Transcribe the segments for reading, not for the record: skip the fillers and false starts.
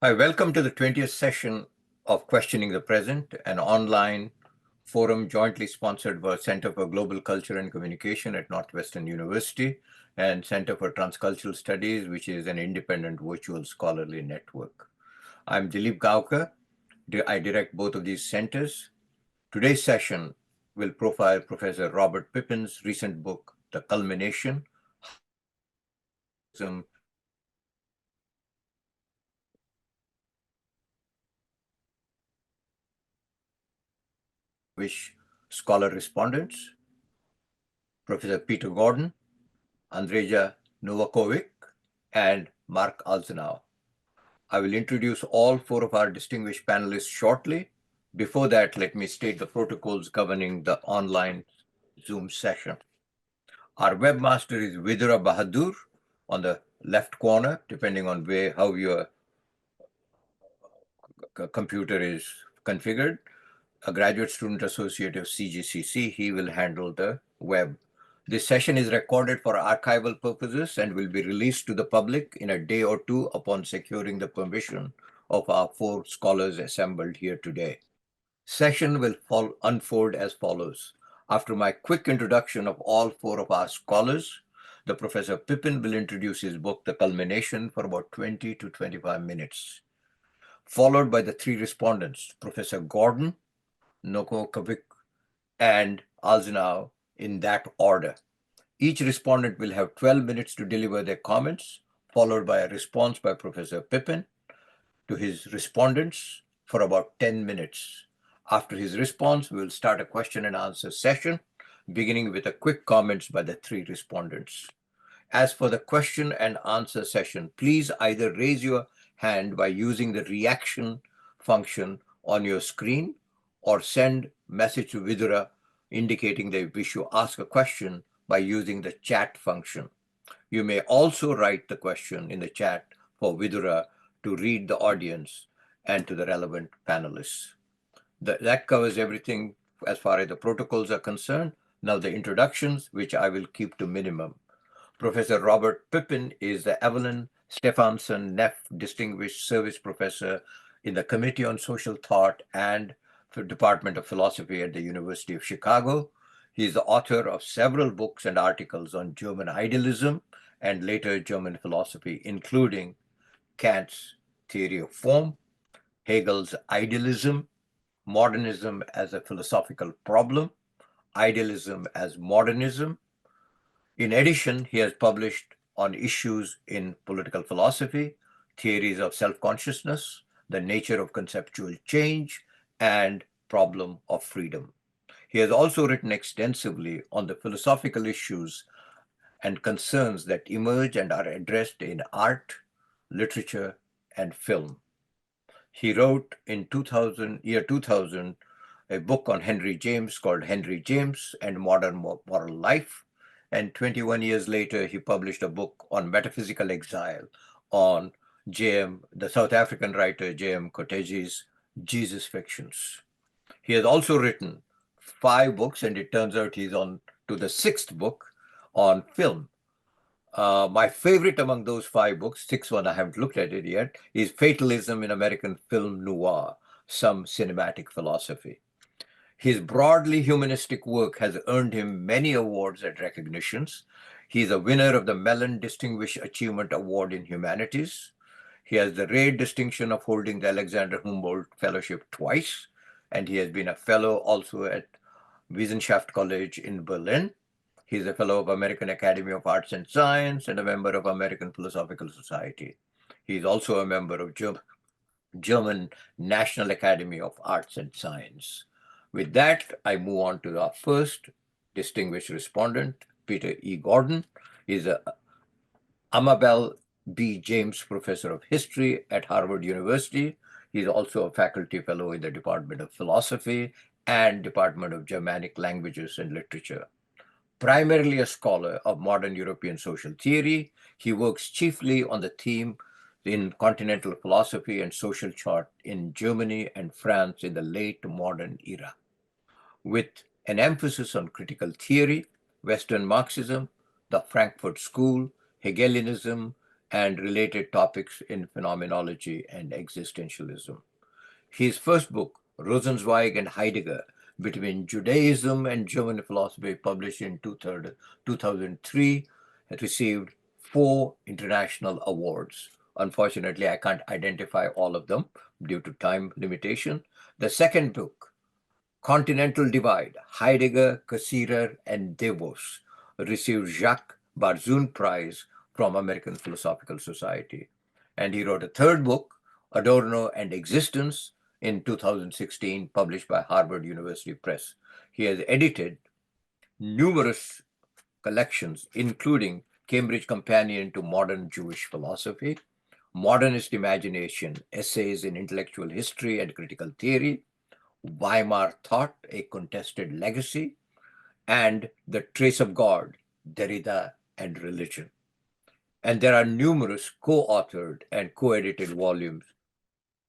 Hi, welcome to the 20th session of Questioning the Present, an online forum jointly sponsored by Center for Global Culture and Communication at Northwestern University and Center for Transcultural Studies, which is an independent virtual scholarly network. I'm Dilip Gaonkar. I direct both of these centers. Today's session will profile Professor Robert Pippin's recent book, The Culmination, which scholar respondents, Professor Peter Gordon, Andreja, Novakovic, and Mark Alznauer. I will introduce all four of our distinguished panelists shortly. Before that, let me state the protocols governing the online Zoom session. Our webmaster is Vidura Bahadur on the left corner, depending on how your computer is configured. A graduate student associate of CGCC, he will handle the web. This session is recorded for archival purposes and will be released to the public in a day or two upon securing the permission of our four scholars assembled here today. Session will unfold as follows. After my quick introduction of all four of our scholars, the Professor Pippin will introduce his book, The Culmination, for about 20 to 25 minutes, followed by the three respondents, Professor Gordon, Novakovic, and Alznauer, in that order. Each respondent will have 12 minutes to deliver their comments, followed by a response by Professor Pippen to his respondents for about 10 minutes. After his response, we will start a question and answer session, beginning with a quick comments by the three respondents. As for the question and answer session, please either raise your hand by using the reaction function on your screen or send message to Vidura indicating that you wish to ask a question by using the chat function. You may also write the question in the chat for Vidura to read the audience and to the relevant panelists. That covers everything as far as the protocols are concerned. Now the introductions, which I will keep to minimum. Professor Robert Pippin is the Evelyn Stephenson Neff Distinguished Service Professor in the Committee on Social Thought and the Department of Philosophy at the University of Chicago. He is the author of several books and articles on German idealism and later German philosophy, including Kant's Theory of Form, Hegel's Idealism, Modernism as a Philosophical Problem, Idealism as Modernism. In addition, he has published on issues in political philosophy, theories of self-consciousness, the nature of conceptual change, and problem of freedom. He has also written extensively on the philosophical issues and concerns that emerge and are addressed in art, literature, and film. He wrote in 2000, a book on Henry James called Henry James and Modern Moral Life. And 21 years later, he published a book on metaphysical exile on the South African writer J.M. Coteje's Jesus Fictions. He has also written 5 books, and it turns out he's on to the 6th book on film. My favorite among those 5 books, 6th one I haven't looked at it yet, is Fatalism in American Film Noir, Some Cinematic Philosophy. His broadly humanistic work has earned him many awards and recognitions. He is a winner of the Mellon Distinguished Achievement Award in Humanities. He has the rare distinction of holding the Alexander Humboldt Fellowship twice, and he has been a fellow also at Wissenschaft College in Berlin. He is a fellow of American Academy of Arts and Science and a member of American Philosophical Society. He is also a member of German National Academy of Arts and Science. With that, I move on to our first distinguished respondent, Peter E. Gordon. He's a Amabel B. James Professor of History at Harvard University. He's also a faculty fellow in the Department of Philosophy and Department of Germanic Languages and Literature. Primarily a scholar of modern European social theory, he works chiefly on the theme in continental philosophy and social thought in Germany and France in the late modern era, with an emphasis on critical theory, Western Marxism, the Frankfurt School, Hegelianism, and related topics in phenomenology and existentialism. His first book, Rosenzweig and Heidegger, Between Judaism and German Philosophy, published in 2003, has received 4 international awards. Unfortunately, I can't identify all of them due to time limitation. The second book, Continental Divide, Heidegger, Cassirer, and Devos, received Jacques Barzun Prize from American Philosophical Society. And he wrote a third book, Adorno and Existence, in 2016, published by Harvard University Press. He has edited numerous collections, including Cambridge Companion to Modern Jewish Philosophy, Modernist Imagination, Essays in Intellectual History and Critical Theory, Weimar Thought, A Contested Legacy, and The Trace of God, Derrida and Religion. And there are numerous co-authored and co-edited volumes,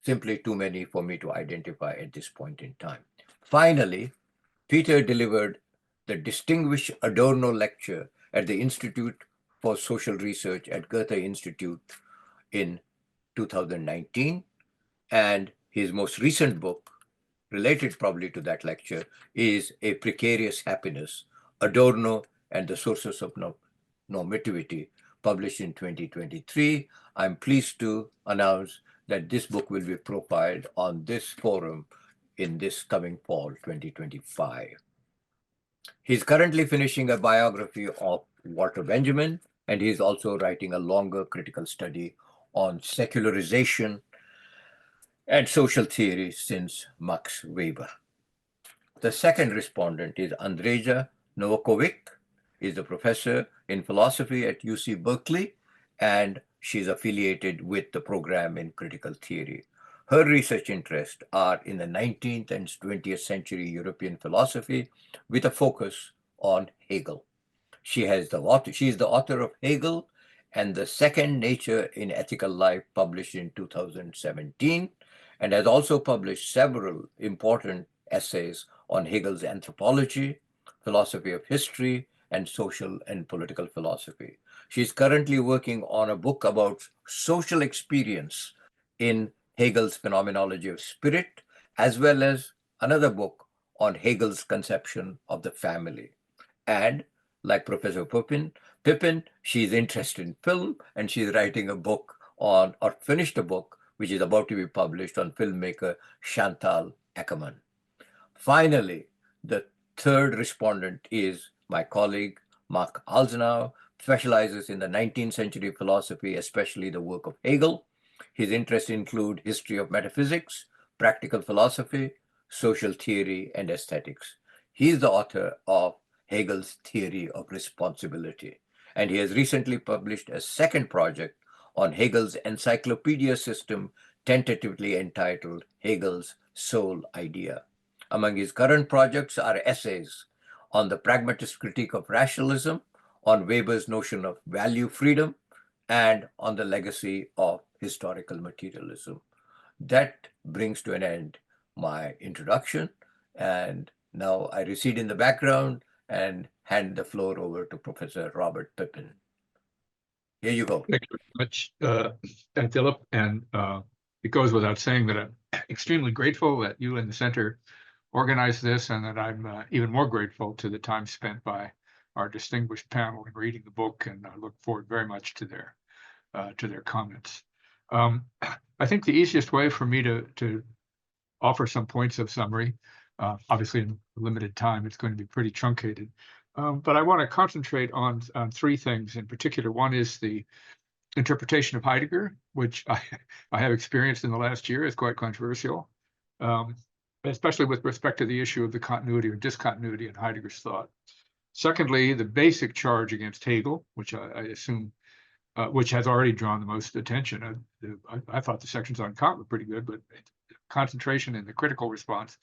simply too many for me to identify at this point in time. Finally, Peter delivered the Distinguished Adorno Lecture at the Institute for Social Research at Goethe Institute in 2019, and his most recent book, related probably to that lecture, is A Precarious Happiness, Adorno and the Sources of Normativity, published in 2023. I'm pleased to announce that this book will be profiled on this forum in this coming fall, 2025. He's currently finishing a biography of Walter Benjamin, and he's also writing a longer critical study on secularization and social theory since Max Weber. The second respondent is Andreja Novakovic, is a professor in philosophy at UC Berkeley, and she's affiliated with the program in critical theory. Her research interests are in the 19th and 20th century European philosophy with a focus on Hegel. She is the author of Hegel and the Second Nature in Ethical Life, published in 2017, and has also published several important essays on Hegel's anthropology, philosophy of history, and social and political philosophy. She's currently working on a book about social experience in Hegel's Phenomenology of Spirit, as well as another book on Hegel's conception of the family. And like Professor Pippin, she's interested in film, and she's writing a book on, or finished a book, which is about to be published, on filmmaker Chantal Akerman. Finally, the third respondent is my colleague, Mark Alznauer, specializes in the 19th century philosophy, especially the work of Hegel. His interests include history of metaphysics, practical philosophy, social theory, and aesthetics. He is the author of Hegel's Theory of Responsibility, and he has recently published a second project on Hegel's encyclopedia system, tentatively entitled Hegel's Sole Idea. Among his current projects are essays on the pragmatist critique of rationalism, on Weber's notion of value freedom, and on the legacy of historical materialism. That brings to an end my introduction, and now I recede in the background and hand the floor over to Professor Robert Pippin. Here you go. Thank you very much, Dilip. And it goes without saying that I'm extremely grateful that you and the center organized this, and that I'm even more grateful to the time spent by our distinguished panel in reading the book, and I look forward very much to their comments. I think the easiest way for me to offer some points of summary, obviously in limited time, it's going to be pretty truncated, but I want to concentrate on 3 things in particular. One is the interpretation of Heidegger, which I have experienced in the last year is quite controversial, especially with respect to the issue of the continuity or discontinuity in Heidegger's thought. Secondly, the basic charge against Hegel, which I assume, which has already drawn the most attention. I thought the sections on Kant were pretty good, but concentration in the critical response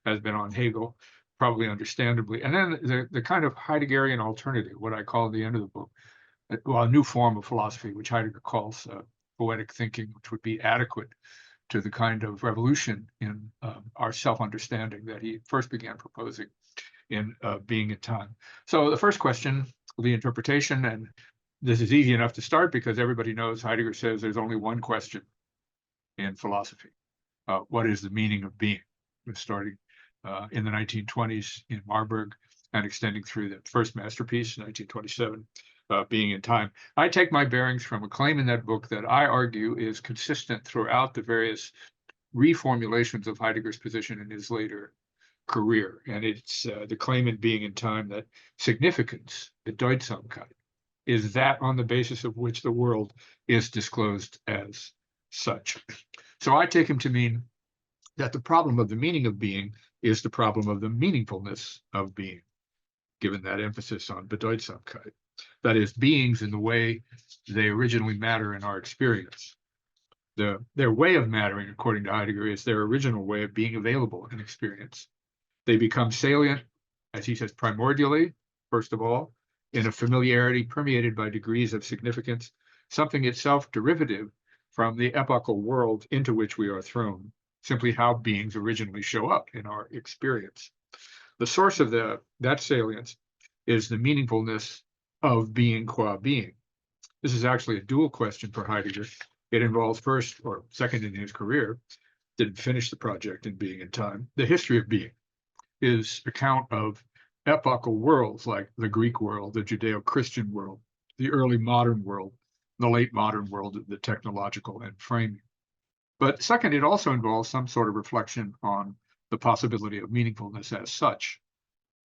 has been on Hegel, probably understandably. And then the kind of Heideggerian alternative, what I call at the end of the book, well, a new form of philosophy, which Heidegger calls poetic thinking, which would be adequate to the kind of revolution in our self-understanding that he first began proposing in Being and Time. So the first question, the interpretation, and this is easy enough to start because everybody knows Heidegger says there's only one question in philosophy. What is the meaning of being? Starting in the 1920s in Marburg and extending through the first masterpiece, 1927, Being in Time. I take my bearings from a claim in that book that I argue is consistent throughout the various reformulations of Heidegger's position in his later career. And it's the claim in Being in Time that significance, Bedeutsamkeit, is that on the basis of which the world is disclosed as such. So I take him to mean that the problem of the meaning of being is the problem of the meaningfulness of being, given that emphasis on Bedeutsamkeit. That is, beings in the way they originally matter in our experience. Their way of mattering, according to Heidegger, is their original way of being available in experience. They become salient, as he says, primordially, first of all, in a familiarity permeated by degrees of significance, something itself derivative from the epochal world into which we are thrown, simply how beings originally show up in our experience. The source of that salience is the meaningfulness of being qua being. This is actually a dual question for Heidegger. It involves first or second in his career, didn't finish the project in Being in Time, the history of being, his account of epochal worlds like the Greek world, the Judeo-Christian world, the early modern world, the late modern world, the technological and framing. But second, it also involves some sort of reflection on the possibility of meaningfulness as such.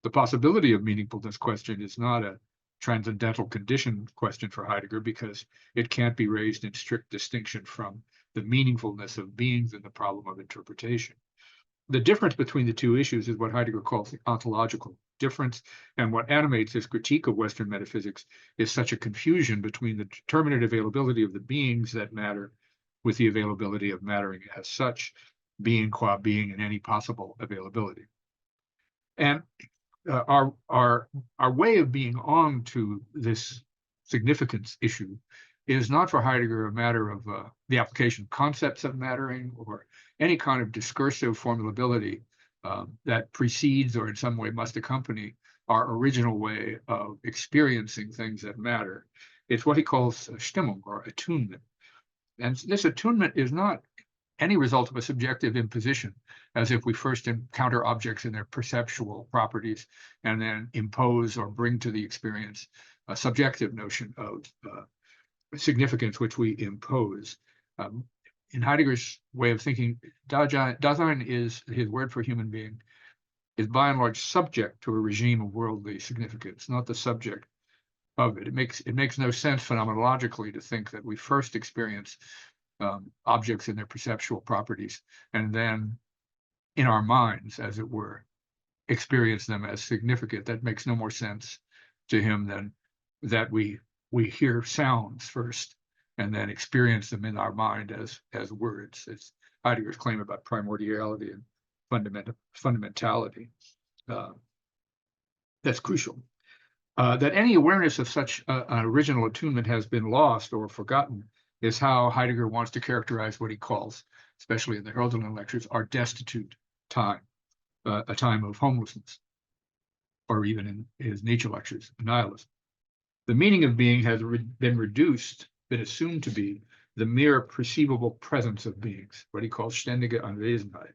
The possibility of meaningfulness question is not a transcendental condition question for Heidegger because it can't be raised in strict distinction from the meaningfulness of beings and the problem of interpretation. The difference between the two issues is what Heidegger calls the ontological difference, and what animates his critique of Western metaphysics is such a confusion between the determinate availability of the beings that matter with the availability of mattering as such, being qua being in any possible availability. And our way of being on to this significance issue is not for Heidegger a matter of the application of concepts of mattering or any kind of discursive formulability that precedes or in some way must accompany our original way of experiencing things that matter. It's what he calls Stimmung or attunement. And this attunement is not any result of a subjective imposition, as if we first encounter objects in their perceptual properties and then impose or bring to the experience a subjective notion of significance which we impose. In Heidegger's way of thinking, Dasein is his word for human being, is by and large subject to a regime of worldly significance, not the subject of it. It makes no sense phenomenologically to think that we first experience objects in their perceptual properties and then in our minds, as it were, experience them as significant. That makes no more sense to him than that we hear sounds first and then experience them in our mind as words. It's Heidegger's claim about primordiality and fundamentality. That's crucial. That any awareness of such an original attunement has been lost or forgotten is how Heidegger wants to characterize what he calls, especially in the Hölderlin lectures, our destitute time, a time of homelessness, or even in his nature lectures, nihilism. The meaning of being has been assumed to be the mere perceivable presence of beings, what he calls ständige Anwesenheit,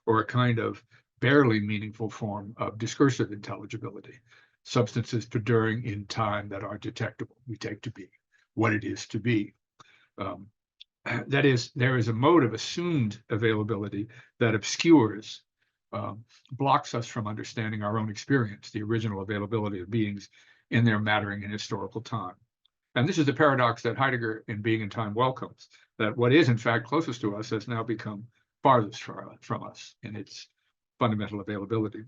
or a kind of barely meaningful form of discursive intelligibility, substances perduring in time that are detectable, we take to be what it is to be. That is, there is a mode of assumed availability that obscures, blocks us from understanding our own experience, the original availability of beings in their mattering in historical time. And this is the paradox that Heidegger in Being in Time welcomes, that what is in fact closest to us has now become farthest from us in its fundamental availability.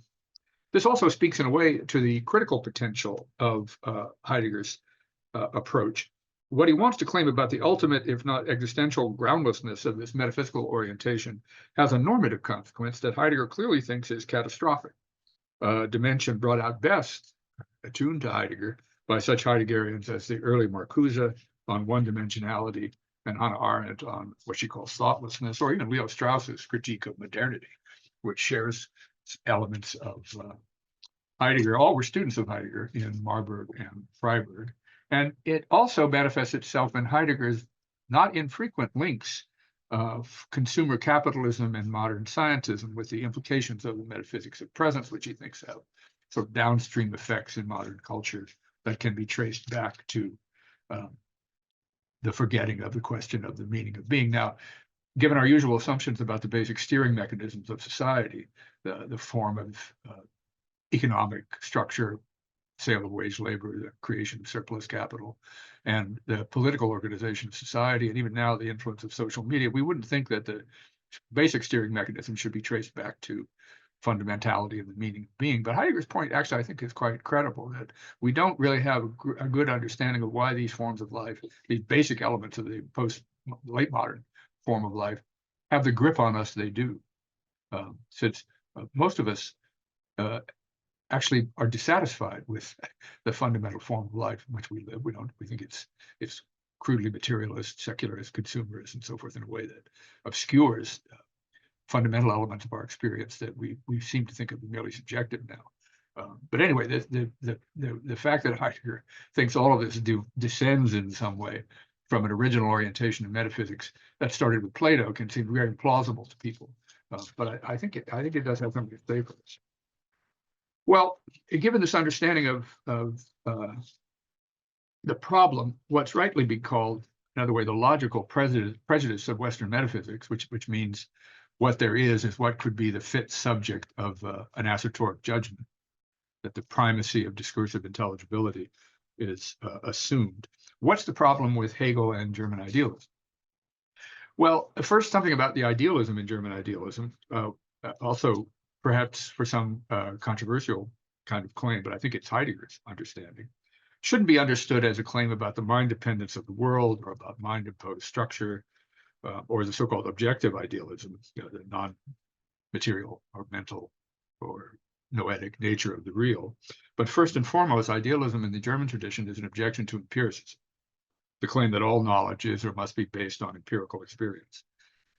This also speaks in a way to the critical potential of Heidegger's approach. What he wants to claim about the ultimate, if not existential, groundlessness of this metaphysical orientation has a normative consequence that Heidegger clearly thinks is catastrophic. A dimension brought out best, attuned to Heidegger, by such Heideggerians as the early Marcuse on one-dimensionality and Hannah Arendt on what she calls thoughtlessness, or even Leo Strauss's critique of modernity, which shares elements of Heidegger. All were students of Heidegger in Marburg and Freiburg. And it also manifests itself in Heidegger's not infrequent links of consumer capitalism and modern scientism, with the implications of the metaphysics of presence, which he thinks have sort of downstream effects in modern culture that can be traced back to the forgetting of the question of the meaning of being. Now, given our usual assumptions about the basic steering mechanisms of society, the form of economic structure, sale of wage labor, the creation of surplus capital, and the political organization of society, and even now the influence of social media, we wouldn't think that the basic steering mechanism should be traced back to fundamentality of the meaning of being. But Heidegger's point, actually, I think is quite credible, that we don't really have a good understanding of why these forms of life, these basic elements of the late modern form of life, have the grip on us they do. Since most of us actually are dissatisfied with the fundamental form of life in which we live. We think it's crudely materialist, secularist, consumerist, and so forth, in a way that obscures fundamental elements of our experience that we seem to think of merely subjective now. But anyway, the fact that Heidegger thinks all of this descends in some way from an original orientation in metaphysics that started with Plato can seem very implausible to people. But I think it does have something to say for us. Well, given this understanding of the problem, what's rightly be called, in other words, the logical prejudice of Western metaphysics, which means what there is what could be the fit subject of an assertoric judgment, that the primacy of discursive intelligibility is assumed. What's the problem with Hegel and German idealism? Well, first, something about the idealism in German idealism, also perhaps for some controversial kind of claim, but I think it's Heidegger's understanding, shouldn't be understood as a claim about the mind dependence of the world, or about mind-imposed structure, or the so-called objective idealism, the non-material or mental or noetic nature of the real. But first and foremost, idealism in the German tradition is an objection to empiricism, the claim that all knowledge is or must be based on empirical experience.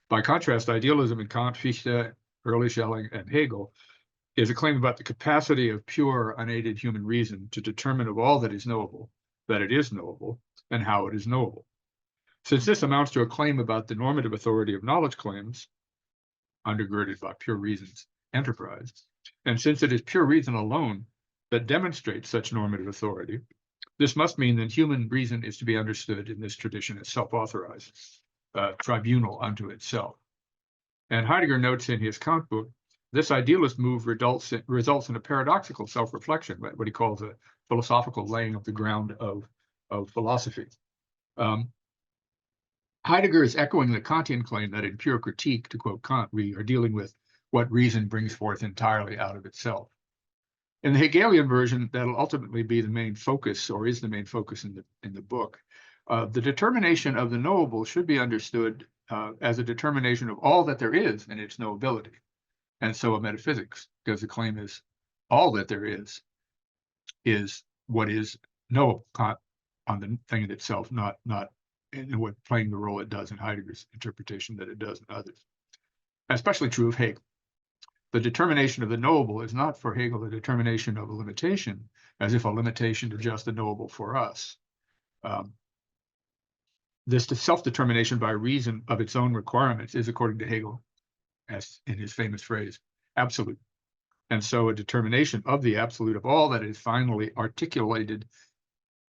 By contrast, idealism in Kant, Fichte, early Schelling, and Hegel is a claim about the capacity of pure, unaided human reason to determine of all that is knowable, that it is knowable, and how it is knowable. Since this amounts to a claim about the normative authority of knowledge claims, undergirded by pure reason's enterprise, and since it is pure reason alone that demonstrates such normative authority, this must mean that human reason is to be understood in this tradition as self-authorized, tribunal unto itself. And Heidegger notes in his Kant book, this idealist move results in a paradoxical self-reflection, what he calls a philosophical laying of the ground of philosophy. Heidegger is echoing the Kantian claim that in pure critique, to quote Kant, we are dealing with what reason brings forth entirely out of itself. In the Hegelian version, that'll ultimately be the main focus, or is the main focus in the book. The determination of the knowable should be understood as a determination of all that there is in its knowability, and so of metaphysics, because the claim is all that there is what is knowable on the thing itself, not in what playing the role it does in Heidegger's interpretation that it does in others. Especially true of Hegel. The determination of the knowable is not for Hegel the determination of a limitation, as if a limitation is just the knowable for us. This self-determination by reason of its own requirements is, according to Hegel, as in his famous phrase, absolute. And so a determination of the absolute of all that is finally articulated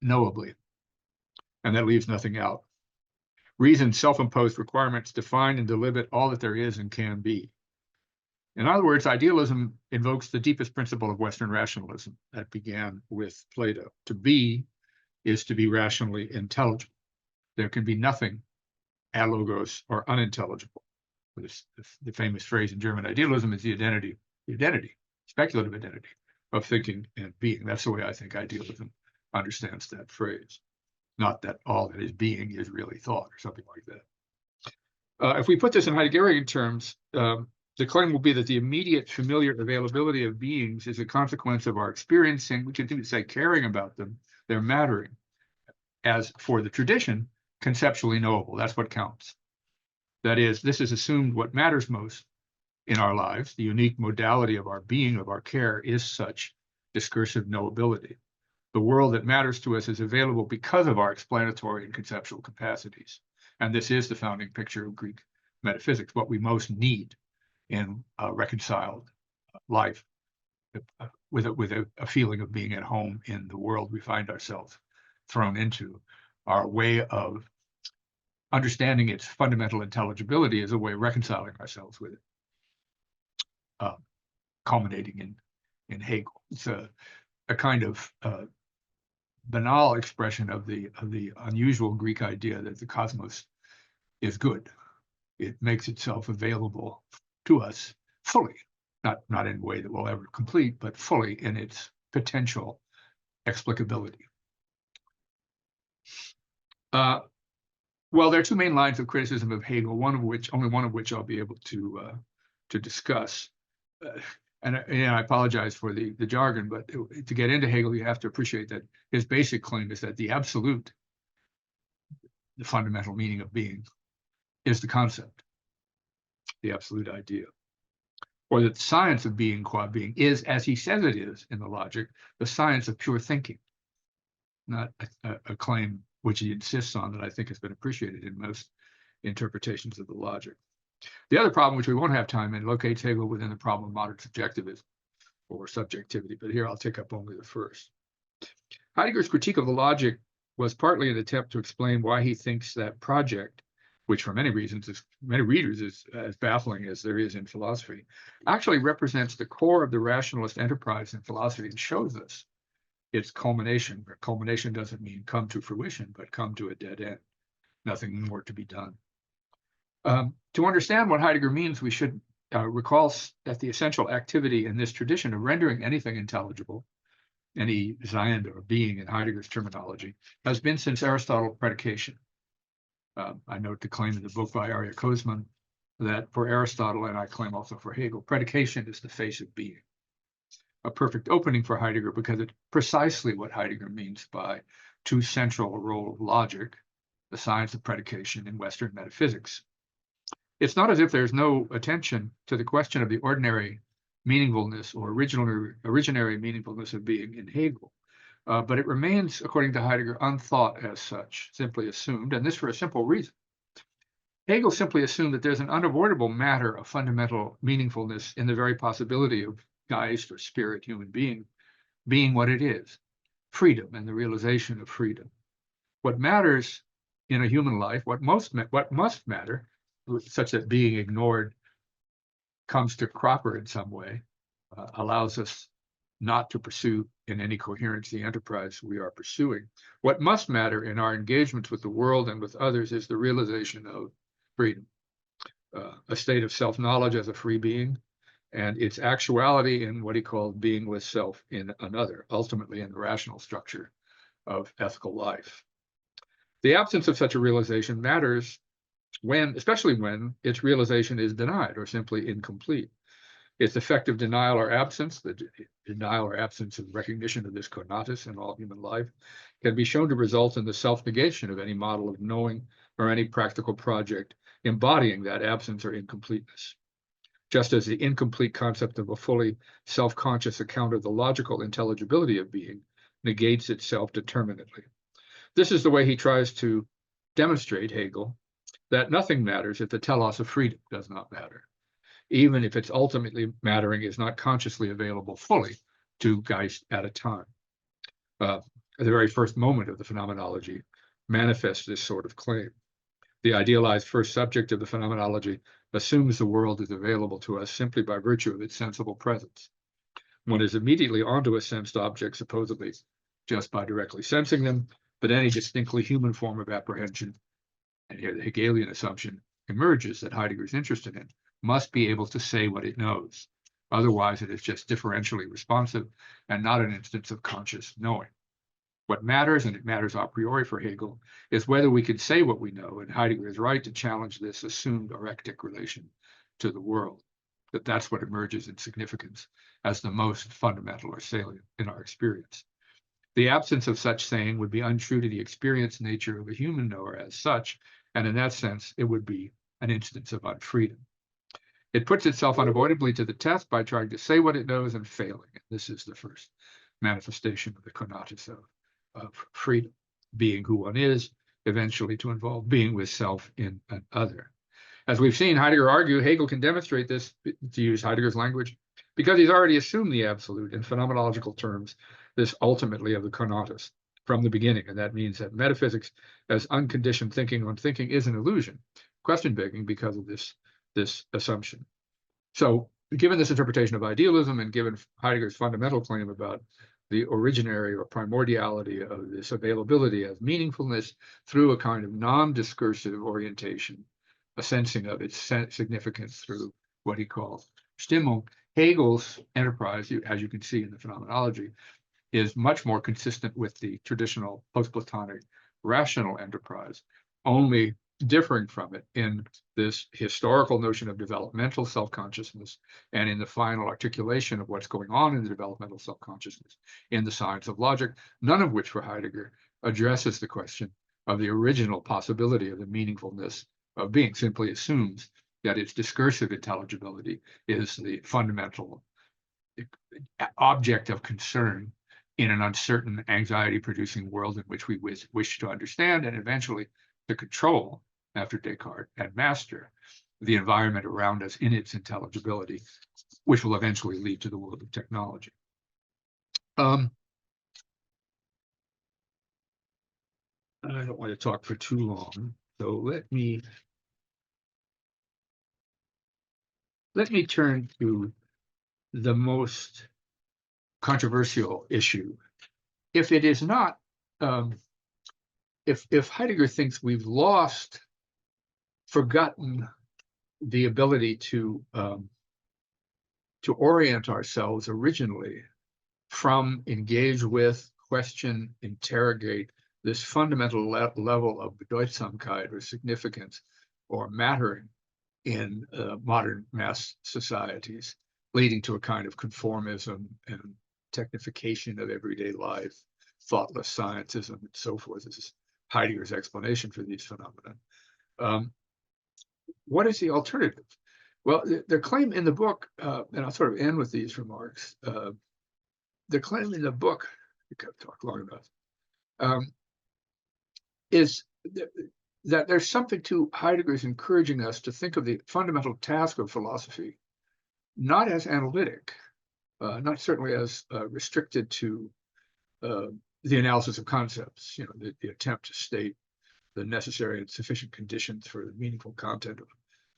knowably, and that leaves nothing out. Reason's self-imposed requirements define and delimit all that there is and can be. In other words, idealism invokes the deepest principle of Western rationalism that began with Plato. To be is to be rationally intelligible. There can be nothing alogos or unintelligible. The famous phrase in German idealism is the identity, speculative identity of thinking and being. That's the way I think idealism understands that phrase. Not that all that is being is really thought or something like that. If we put this in Heideggerian terms, the claim will be that the immediate familiar availability of beings is a consequence of our experiencing, we can even say caring about them, their mattering. As for the tradition, conceptually knowable, that's what counts. That is, this is assumed what matters most in our lives. The unique modality of our being, of our care, is such discursive knowability. The world that matters to us is available because of our explanatory and conceptual capacities. And this is the founding picture of Greek metaphysics, what we most need in a reconciled life, with a feeling of being at home in the world we find ourselves thrown into. Our way of understanding its fundamental intelligibility is a way of reconciling ourselves with it, culminating in Hegel. It's a kind of banal expression of the unusual Greek idea that the cosmos is good. It makes itself available to us fully, not in a way that we'll ever complete, but fully in its potential explicability. Well, there are two main lines of criticism of Hegel, only one of which I'll be able to discuss. And I apologize for the jargon, but to get into Hegel, you have to appreciate that his basic claim is that the absolute, the fundamental meaning of being, is the concept, the absolute idea. Or that the science of being qua being is, as he says it is in the logic, the science of pure thinking, not a claim which he insists on that I think has been appreciated in most interpretations of the logic. The other problem, which we won't have time in, locates Hegel within the problem of modern subjectivism or subjectivity, but here I'll take up only the first. Heidegger's critique of the logic was partly an attempt to explain why he thinks that project, which for many reasons, many readers is as baffling as there is in philosophy, actually represents the core of the rationalist enterprise in philosophy and shows us its culmination, where culmination doesn't mean come to fruition, but come to a dead end, nothing more to be done. To understand what Heidegger means, we should recall that the essential activity in this tradition of rendering anything intelligible, any Sein or being in Heidegger's terminology, has been since Aristotle predication. I note the claim in the book by Arya Kozman that for Aristotle, and I claim also for Hegel, predication is the face of being. A perfect opening for Heidegger because it's precisely what Heidegger means by too central a role of logic, the science of predication in Western metaphysics. It's not as if there's no attention to the question of the ordinary meaningfulness or originary meaningfulness of being in Hegel, but it remains, according to Heidegger, unthought as such, simply assumed, and this for a simple reason. Hegel simply assumed that there's an unavoidable matter of fundamental meaningfulness in the very possibility of Geist or spirit, human being what it is, freedom and the realization of freedom. What matters in a human life, what must matter, such that being ignored comes to cropper in some way, allows us not to pursue in any coherence the enterprise we are pursuing. What must matter in our engagements with the world and with others is the realization of freedom, a state of self-knowledge as a free being, and its actuality in what he called being with self in another, ultimately in the rational structure of ethical life. The absence of such a realization matters especially when its realization is denied or simply incomplete. Its effective denial or absence, the denial or absence of recognition of this conatus in all human life, can be shown to result in the self-negation of any model of knowing or any practical project embodying that absence or incompleteness. Just as the incomplete concept of a fully self-conscious account of the logical intelligibility of being negates itself determinately. This is the way he tries to demonstrate, Hegel, that nothing matters if the telos of freedom does not matter, even if its ultimately mattering is not consciously available fully to Geist at a time. The very first moment of the phenomenology manifests this sort of claim. The idealized first subject of the phenomenology assumes the world is available to us simply by virtue of its sensible presence. One is immediately onto a sensed object, supposedly just by directly sensing them, but any distinctly human form of apprehension, and here the Hegelian assumption emerges that Heidegger is interested in, must be able to say what it knows. Otherwise, it is just differentially responsive and not an instance of conscious knowing. What matters, and it matters a priori for Hegel, is whether we can say what we know, and Heidegger is right to challenge this assumed orectic relation to the world, that's what emerges in significance as the most fundamental or salient in our experience. The absence of such saying would be untrue to the experience nature of a human knower as such, and in that sense, it would be an instance of unfreedom. It puts itself unavoidably to the test by trying to say what it knows and failing. This is the first manifestation of the conatus of freedom, being who one is, eventually to involve being with self in an other. As we've seen Heidegger argue, Hegel can demonstrate this, to use Heidegger's language, because he's already assumed the absolute in phenomenological terms, this ultimately of the conatus from the beginning. And that means that metaphysics as unconditioned thinking on thinking is an illusion, question begging because of this assumption. So given this interpretation of idealism and given Heidegger's fundamental claim about the originary or primordiality of this availability of meaningfulness through a kind of non-discursive orientation, a sensing of its significance through what he calls Stimmung, Hegel's enterprise, as you can see in the phenomenology, is much more consistent with the traditional post-Platonic rational enterprise, only differing from it in this historical notion of developmental self-consciousness and in the final articulation of what's going on in the developmental self-consciousness in the science of logic, none of which for Heidegger addresses the question of the original possibility of the meaningfulness of being, simply assumes that its discursive intelligibility is the fundamental object of concern in an uncertain, anxiety-producing world in which we wish to understand and eventually to control, after Descartes, and master the environment around us in its intelligibility, which will eventually lead to the world of technology. I don't want to talk for too long, so let me turn to the most controversial issue. If it is not, if Heidegger thinks we've forgotten the ability to orient ourselves originally from, engage with, question, interrogate this fundamental level of Bedeutsamkeit or significance or mattering in modern mass societies, leading to a kind of conformism and technification of everyday life, thoughtless scientism, and so forth. This is Heidegger's explanation for these phenomena. What is the alternative? Well, their claim in the book, and I'll sort of end with these remarks, the claim in the book, I can't talk long enough, is that there's something to Heidegger's encouraging us to think of the fundamental task of philosophy, not as analytic, not certainly as restricted to the analysis of concepts, the attempt to state the necessary and sufficient conditions for the meaningful content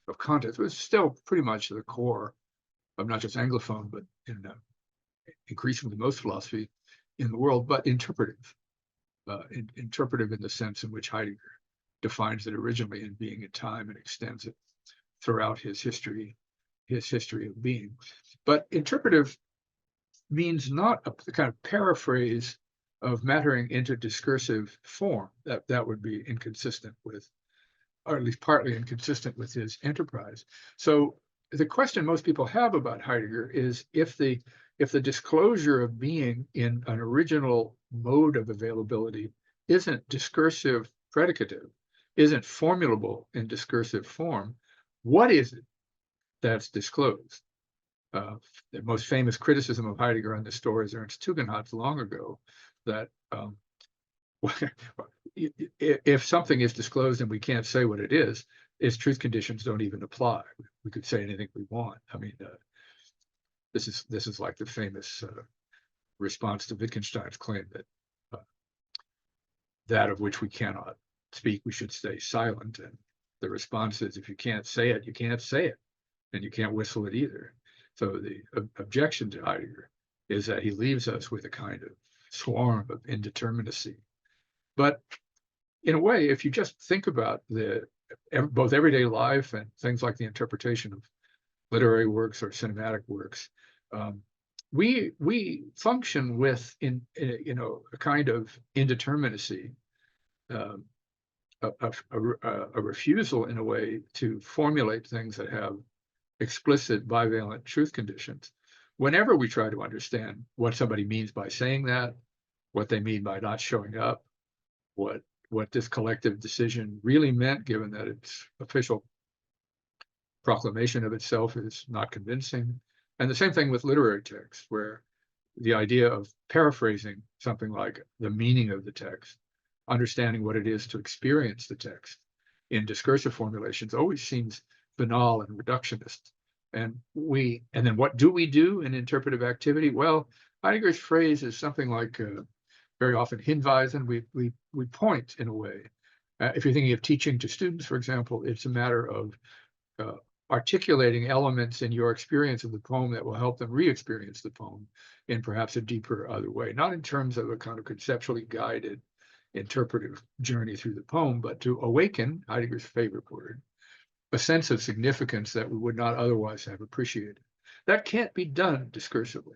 of content was still pretty much the core of not just Anglophone, but in increasingly most philosophy in the world, but interpretive. Interpretive in the sense in which Heidegger defines it originally in being and time and extends it throughout his history of being. But interpretive means not a kind of paraphrase of mattering into discursive form. That would be inconsistent with, or at least partly inconsistent with his enterprise. So the question most people have about Heidegger is if the disclosure of being in an original mode of availability isn't discursive predicative, isn't formulable in discursive form, what is it that's disclosed? The most famous criticism of Heidegger on this story is Ernst Tugendhat's long ago, that if something is disclosed and we can't say what it is, its truth conditions don't even apply. We could say anything we want. I mean, this is like the famous response to Wittgenstein's claim that that of which we cannot speak, we should stay silent. And the response is, if you can't say it, you can't say it, and you can't whistle it either. So the objection to Heidegger is that he leaves us with a kind of swarm of indeterminacy. But in a way, if you just think about both everyday life and things like the interpretation of literary works or cinematic works, we function with a kind of indeterminacy, a refusal in a way to formulate things that have explicit bivalent truth conditions. Whenever we try to understand what somebody means by saying that, what they mean by not showing up, what this collective decision really meant, given that its official proclamation of itself is not convincing. And the same thing with literary texts, where the idea of paraphrasing something like the meaning of the text, understanding what it is to experience the text in discursive formulations always seems banal and reductionist. And then what do we do in interpretive activity? Well, Heidegger's phrase is something like very often hinweisen, we point in a way. If you're thinking of teaching to students, for example, it's a matter of articulating elements in your experience of the poem that will help them re-experience the poem in perhaps a deeper other way, not in terms of a kind of conceptually guided interpretive journey through the poem, but to awaken, Heidegger's favorite word, a sense of significance that we would not otherwise have appreciated. That can't be done discursively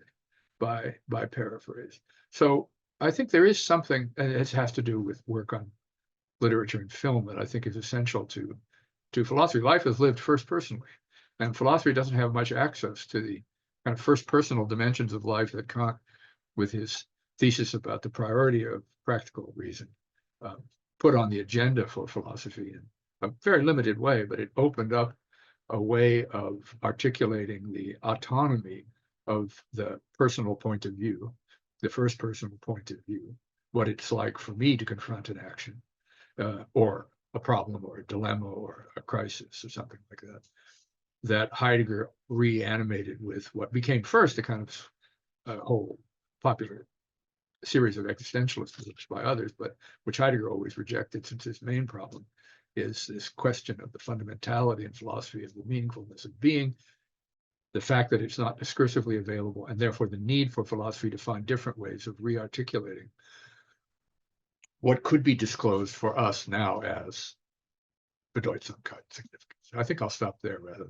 by paraphrase. So I think there is something, and it has to do with work on literature and film, that I think is essential to philosophy. Life is lived first personally, and philosophy doesn't have much access to the kind of first personal dimensions of life that Kant, with his thesis about the priority of practical reason, put on the agenda for philosophy in a very limited way, but it opened up a way of articulating the autonomy of the personal point of view, the first personal point of view, what it's like for me to confront an action or a problem or a dilemma or a crisis or something like that, that Heidegger reanimated with what became first a kind of whole popular series of existentialist beliefs by others, but which Heidegger always rejected, since his main problem is this question of the fundamentality in philosophy of the meaningfulness of being, the fact that it's not discursively available, and therefore the need for philosophy to find different ways of re-articulating what could be disclosed for us now as Bedeutsamkeit, significance. I think I'll stop there rather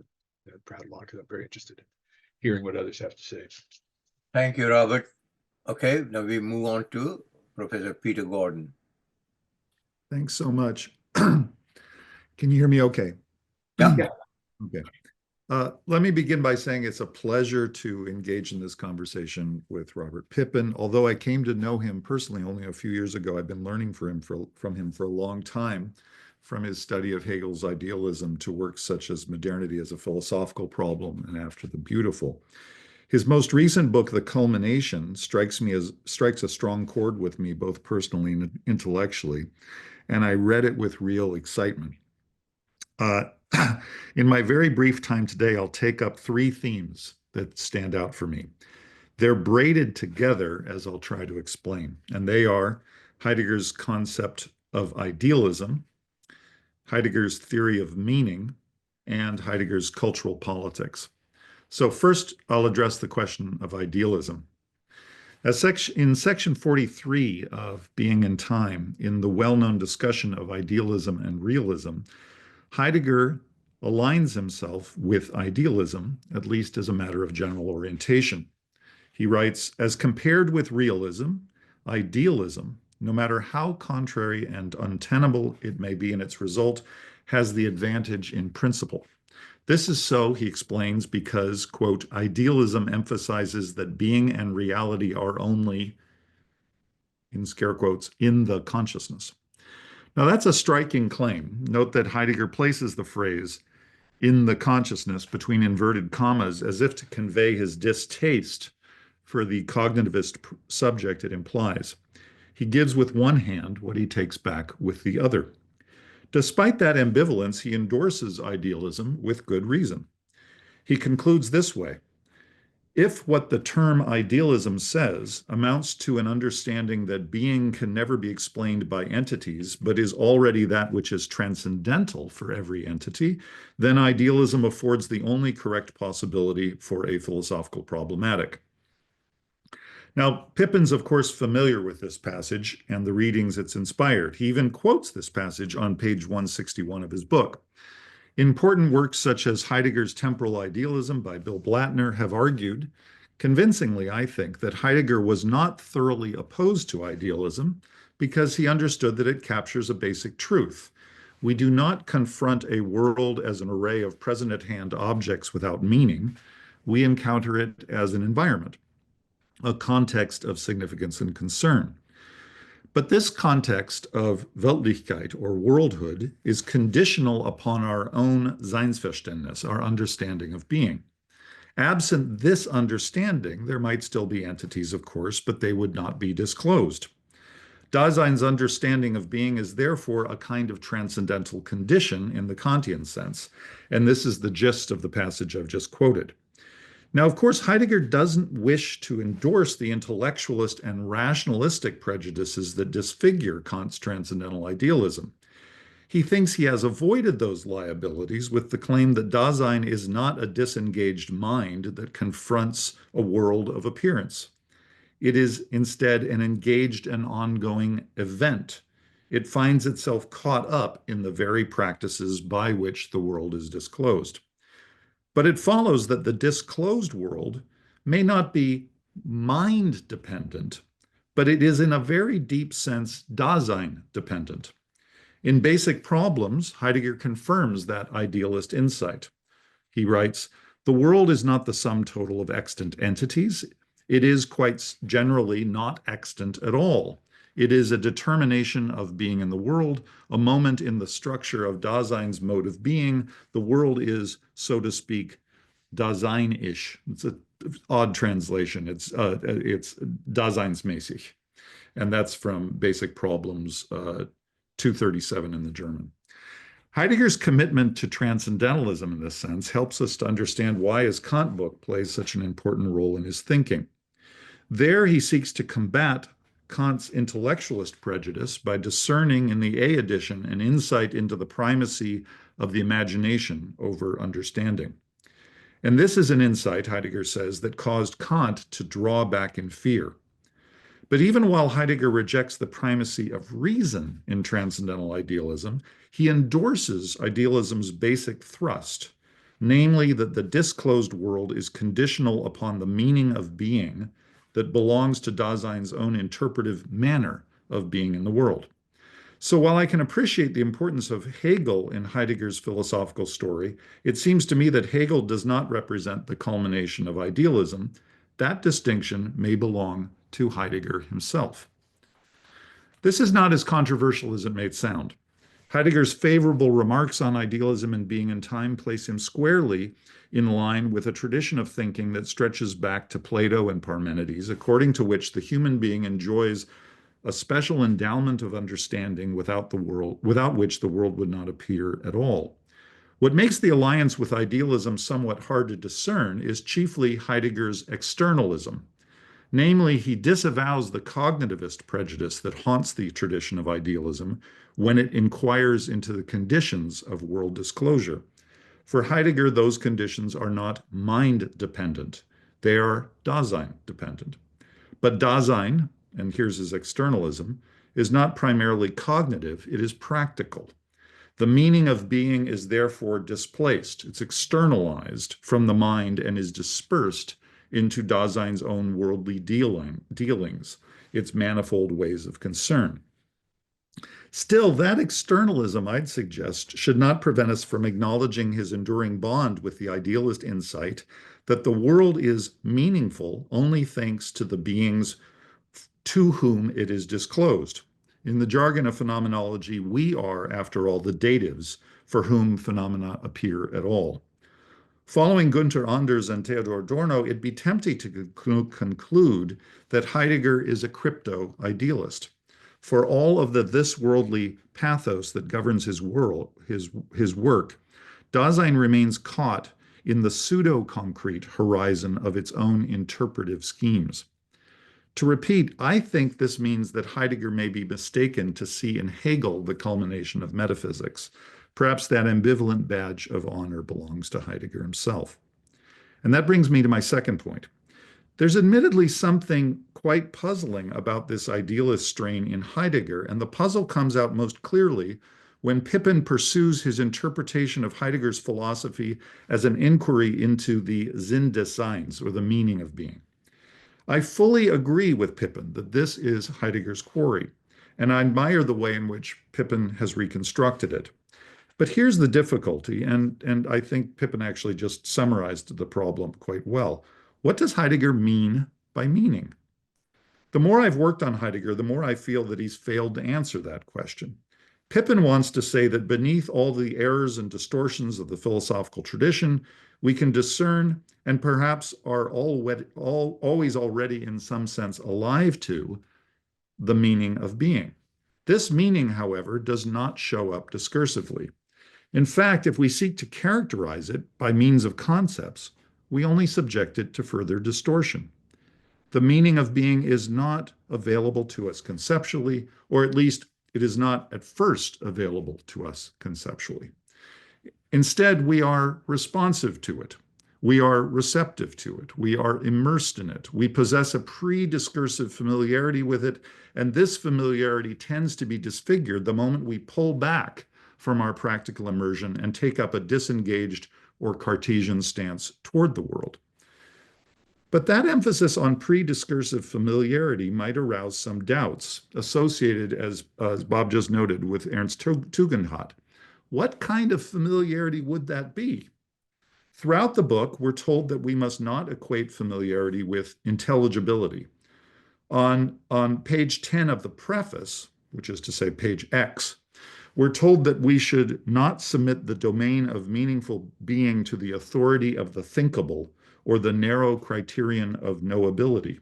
than prattle on, because I'm very interested in hearing what others have to say. Thank you, Robert. Okay, now we move on to Professor Peter Gordon. Thanks so much. Can you hear me okay? Yeah. Okay. Let me begin by saying it's a pleasure to engage in this conversation with Robert Pippen. Although I came to know him personally only a few years ago, I've been learning from him for a long time, from his study of Hegel's idealism to works such as Modernity as a Philosophical Problem and After the Beautiful. His most recent book, The Culmination, strikes a strong chord with me, both personally and intellectually, and I read it with real excitement. In my very brief time today, I'll take up three themes that stand out for me. They're braided together, as I'll try to explain, and they are Heidegger's concept of idealism, Heidegger's theory of meaning, and Heidegger's cultural politics. So first, I'll address the question of idealism. In section 43 of Being and Time, in the well-known discussion of idealism and realism, Heidegger aligns himself with idealism, at least as a matter of general orientation. He writes, as compared with realism, idealism, no matter how contrary and untenable it may be in its result, has the advantage in principle. This is so, he explains, because, quote, idealism emphasizes that being and reality are only, in scare quotes, in the consciousness. Now, that's a striking claim. Note that Heidegger places the phrase in the consciousness between inverted commas as if to convey his distaste for the cognitivist subject it implies. He gives with one hand what he takes back with the other. Despite that ambivalence, he endorses idealism with good reason. He concludes this way: if what the term idealism says amounts to an understanding that being can never be explained by entities, but is already that which is transcendental for every entity, then idealism affords the only correct possibility for a philosophical problematic. Now, Pippin's, of course, familiar with this passage and the readings it's inspired. He even quotes this passage on page 161 of his book. Important works such as Heidegger's Temporal Idealism by Bill Blattner have argued, convincingly, I think, that Heidegger was not thoroughly opposed to idealism because he understood that it captures a basic truth. We do not confront a world as an array of present-at-hand objects without meaning. We encounter it as an environment, a context of significance and concern. But this context of Weltlichkeit, or worldhood, is conditional upon our own Seinsverständnis, our understanding of being. Absent this understanding, there might still be entities, of course, but they would not be disclosed. Dasein's understanding of being is therefore a kind of transcendental condition in the Kantian sense, and this is the gist of the passage I've just quoted. Now, of course, Heidegger doesn't wish to endorse the intellectualist and rationalistic prejudices that disfigure Kant's transcendental idealism. He thinks he has avoided those liabilities with the claim that Dasein is not a disengaged mind that confronts a world of appearance. It is instead an engaged and ongoing event. It finds itself caught up in the very practices by which the world is disclosed. But it follows that the disclosed world may not be mind dependent, but it is in a very deep sense Dasein dependent. In Basic Problems, Heidegger confirms that idealist insight. He writes, "The world is not the sum total of extant entities. It is quite generally not extant at all. It is a determination of being in the world, a moment in the structure of Dasein's mode of being. The world is, so to speak, Dasein-ish." It's an odd translation. It's Daseinsmäßig. And that's from Basic Problems 237 in the German. Heidegger's commitment to transcendentalism in this sense helps us to understand why his Kant book plays such an important role in his thinking. There he seeks to combat Kant's intellectualist prejudice by discerning in the A edition an insight into the primacy of the imagination over understanding. And this is an insight, Heidegger says, that caused Kant to draw back in fear. But even while Heidegger rejects the primacy of reason in transcendental idealism, he endorses idealism's basic thrust, namely that the disclosed world is conditional upon the meaning of being that belongs to Dasein's own interpretive manner of being in the world. So while I can appreciate the importance of Hegel in Heidegger's philosophical story, it seems to me that Hegel does not represent the culmination of idealism. That distinction may belong to Heidegger himself. This is not as controversial as it may sound. Heidegger's favorable remarks on idealism and being in time place him squarely in line with a tradition of thinking that stretches back to Plato and Parmenides, according to which the human being enjoys a special endowment of understanding without which the world would not appear at all. What makes the alliance with idealism somewhat hard to discern is chiefly Heidegger's externalism. Namely, he disavows the cognitivist prejudice that haunts the tradition of idealism when it inquires into the conditions of world disclosure. For Heidegger, those conditions are not mind-dependent. They are Dasein-dependent. But Dasein, and here's his externalism, is not primarily cognitive, it is practical. The meaning of being is therefore displaced. It's externalized from the mind and is dispersed into Dasein's own worldly dealings, its manifold ways of concern. Still, that externalism, I'd suggest, should not prevent us from acknowledging his enduring bond with the idealist insight that the world is meaningful only thanks to the beings to whom it is disclosed. In the jargon of phenomenology, we are, after all, the datives for whom phenomena appear at all. Following Gunther Anders and Theodor Adorno, it'd be tempting to conclude that Heidegger is a crypto-idealist. For all of the this-worldly pathos that governs his work, Dasein remains caught in the pseudo-concrete horizon of its own interpretive schemes. To repeat, I think this means that Heidegger may be mistaken to see in Hegel the culmination of metaphysics. Perhaps that ambivalent badge of honor belongs to Heidegger himself. And that brings me to my second point. There's admittedly something quite puzzling about this idealist strain in Heidegger, and the puzzle comes out most clearly when Pippen pursues his interpretation of Heidegger's philosophy as an inquiry into the Sinn des Seins, or the meaning of being. I fully agree with Pippen that this is Heidegger's quarry, and I admire the way in which Pippen has reconstructed it. But here's the difficulty, and I think Pippen actually just summarized the problem quite well. What does Heidegger mean by meaning? The more I've worked on Heidegger, the more I feel that he's failed to answer that question. Pippin wants to say that beneath all the errors and distortions of the philosophical tradition, we can discern and perhaps are always already in some sense alive to the meaning of being. This meaning, however, does not show up discursively. In fact, if we seek to characterize it by means of concepts, we only subject it to further distortion. The meaning of being is not available to us conceptually, or at least it is not at first available to us conceptually. Instead, we are responsive to it. We are receptive to it. We are immersed in it. We possess a pre-discursive familiarity with it, and this familiarity tends to be disfigured the moment we pull back from our practical immersion and take up a disengaged or Cartesian stance toward the world. But that emphasis on pre-discursive familiarity might arouse some doubts associated, as Bob just noted, with Ernst Tugendhat. What kind of familiarity would that be? Throughout the book, we're told that we must not equate familiarity with intelligibility. On page 10 of the preface, which is to say page X, we're told that we should not submit the domain of meaningful being to the authority of the thinkable or the narrow criterion of knowability.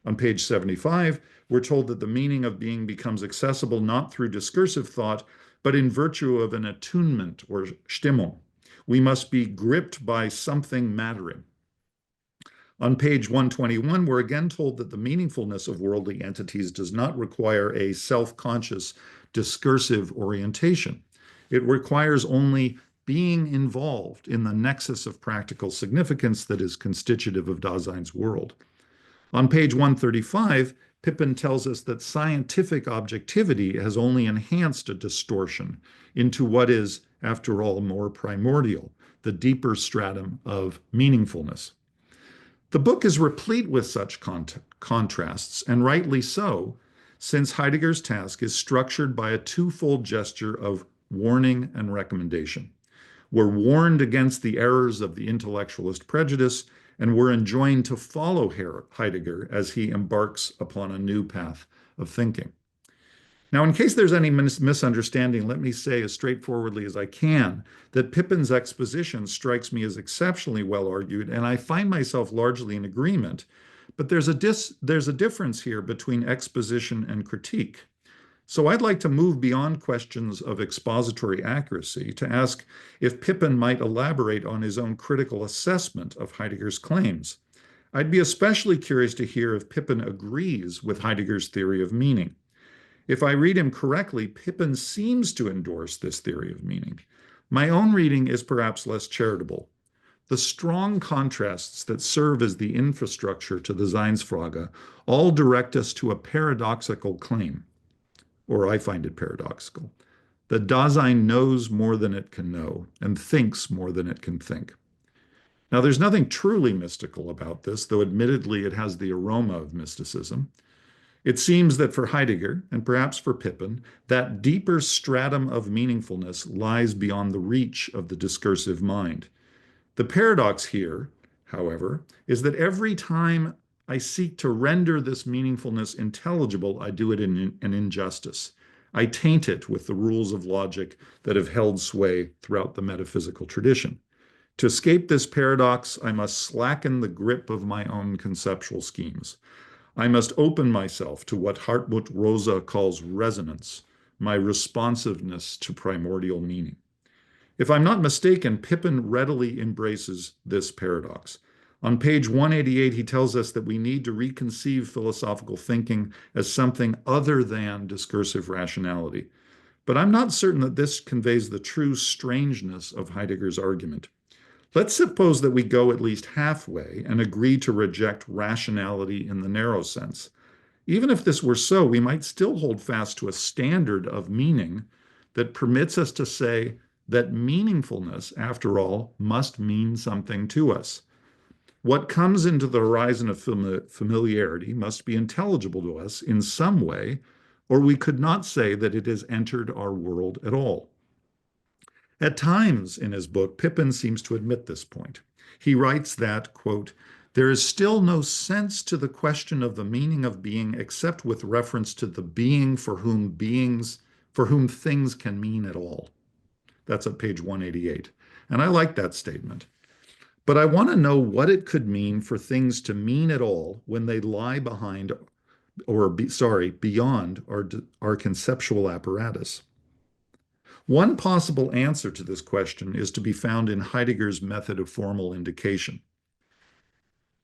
On page 75, we're told that the meaning of being becomes accessible not through discursive thought, but in virtue of an attunement or Stimmung. We must be gripped by something mattering. On page 121, we're again told that the meaningfulness of worldly entities does not require a self-conscious discursive orientation. It requires only being involved in the nexus of practical significance that is constitutive of Dasein's world. On page 135, Pippen tells us that scientific objectivity has only enhanced a distortion into what is, after all, more primordial, the deeper stratum of meaningfulness. The book is replete with such contrasts, and rightly so, since Heidegger's task is structured by a twofold gesture of warning and recommendation. We're warned against the errors of the intellectualist prejudice, and we're enjoined to follow Heidegger as he embarks upon a new path of thinking. Now, in case there's any misunderstanding, let me say as straightforwardly as I can that Pippin's exposition strikes me as exceptionally well argued, and I find myself largely in agreement. But there's a difference here between exposition and critique. So I'd like to move beyond questions of expository accuracy to ask if Pippin might elaborate on his own critical assessment of Heidegger's claims. I'd be especially curious to hear if Pippin agrees with Heidegger's theory of meaning. If I read him correctly, Pippin seems to endorse this theory of meaning. My own reading is perhaps less charitable. The strong contrasts that serve as the infrastructure to the Seinsfrage all direct us to a paradoxical claim, or I find it paradoxical, that Dasein knows more than it can know and thinks more than it can think. Now, there's nothing truly mystical about this, though admittedly it has the aroma of mysticism. It seems that for Heidegger, and perhaps for Pippin, that deeper stratum of meaningfulness lies beyond the reach of the discursive mind. The paradox here, however, is that every time I seek to render this meaningfulness intelligible, I do it in an injustice. I taint it with the rules of logic that have held sway throughout the metaphysical tradition. To escape this paradox, I must slacken the grip of my own conceptual schemes. I must open myself to what Hartmut Rosa calls resonance, my responsiveness to primordial meaning. If I'm not mistaken, Pippin readily embraces this paradox. On page 188, he tells us that we need to reconceive philosophical thinking as something other than discursive rationality. But I'm not certain that this conveys the true strangeness of Heidegger's argument. Let's suppose that we go at least halfway and agree to reject rationality in the narrow sense. Even if this were so, we might still hold fast to a standard of meaning that permits us to say that meaningfulness, after all, must mean something to us. What comes into the horizon of familiarity must be intelligible to us in some way, or we could not say that it has entered our world at all. At times in his book, Pippin seems to admit this point. He writes that, quote, "There is still no sense to the question of the meaning of being except with reference to the being for whom beings for whom things can mean at all. That's at page 188. And I like that statement. But I want to know what it could mean for things to mean at all when they lie behind, beyond our conceptual apparatus. One possible answer to this question is to be found in Heidegger's method of formal indication.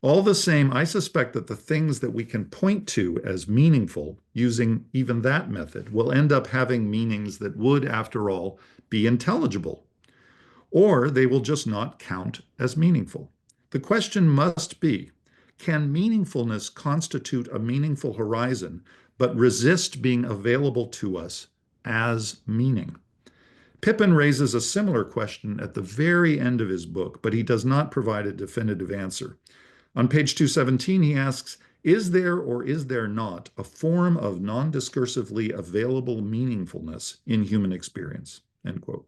All the same, I suspect that the things that we can point to as meaningful using even that method will end up having meanings that would, after all, be intelligible, or they will just not count as meaningful. The question must be, can meaningfulness constitute a meaningful horizon, but resist being available to us as meaning? Pippin raises a similar question at the very end of his book, but he does not provide a definitive answer. On page 217, he asks, is there or is there not a form of non-discursively available meaningfulness in human experience? End quote.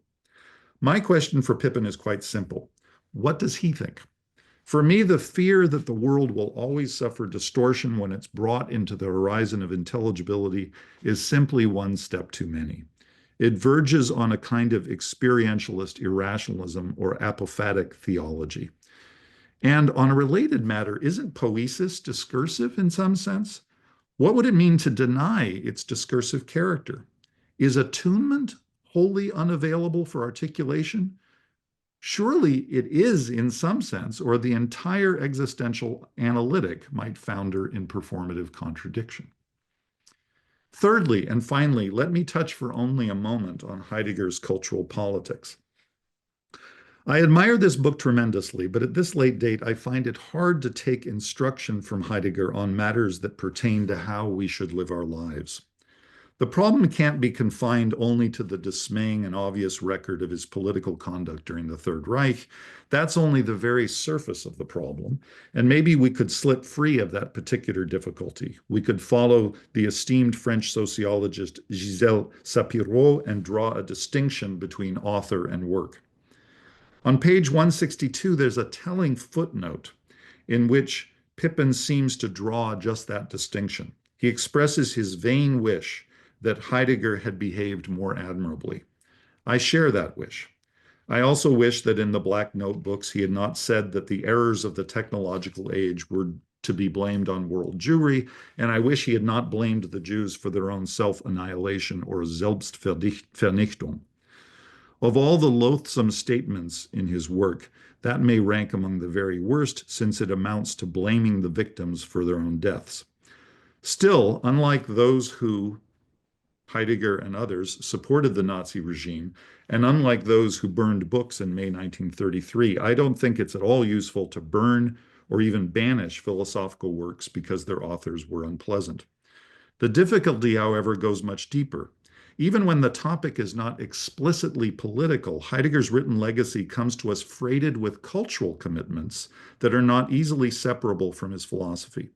My question for Pippin is quite simple. What does he think? For me, the fear that the world will always suffer distortion when it's brought into the horizon of intelligibility is simply one step too many. It verges on a kind of experientialist irrationalism or apophatic theology. And on a related matter, isn't poesis discursive in some sense? What would it mean to deny its discursive character? Is attunement wholly unavailable for articulation? Surely it is in some sense, or the entire existential analytic might founder in performative contradiction. Thirdly, and finally, let me touch for only a moment on Heidegger's cultural politics. I admire this book tremendously, but at this late date, I find it hard to take instruction from Heidegger on matters that pertain to how we should live our lives. The problem can't be confined only to the dismaying and obvious record of his political conduct during the Third Reich. That's only the very surface of the problem, and maybe we could slip free of that particular difficulty. We could follow the esteemed French sociologist Gisèle Sapiro and draw a distinction between author and work. On page 162, there's a telling footnote in which Pippin seems to draw just that distinction. He expresses his vain wish that Heidegger had behaved more admirably. I share that wish. I also wish that in the Black Notebooks he had not said that the errors of the technological age were to be blamed on world Jewry, and I wish he had not blamed the Jews for their own self-annihilation or Selbstvernichtung. Of all the loathsome statements in his work, that may rank among the very worst, since it amounts to blaming the victims for their own deaths. Still, unlike those who, Heidegger and others, supported the Nazi regime, and unlike those who burned books in May 1933, I don't think it's at all useful to burn or even banish philosophical works because their authors were unpleasant. The difficulty, however, goes much deeper. Even when the topic is not explicitly political, Heidegger's written legacy comes to us freighted with cultural commitments that are not easily separable from his philosophy.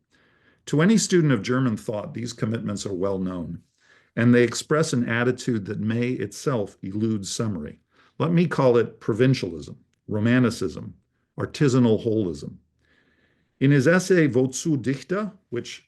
To any student of German thought, these commitments are well known, and they express an attitude that may itself elude summary. Let me call it provincialism, romanticism, artisanal holism. In his essay Wozu Dichter,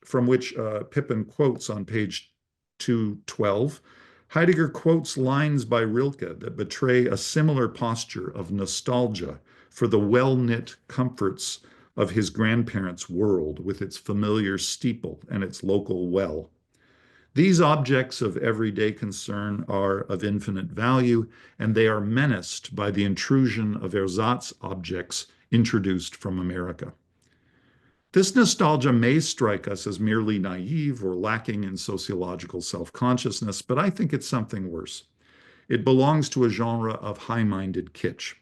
from which Pippen quotes on page 212, Heidegger quotes lines by Rilke that betray a similar posture of nostalgia for the well-knit comforts of his grandparents' world with its familiar steeple and its local well. These objects of everyday concern are of infinite value, and they are menaced by the intrusion of ersatz objects introduced from America. This nostalgia may strike us as merely naive or lacking in sociological self-consciousness, but I think it's something worse. It belongs to a genre of high-minded kitsch.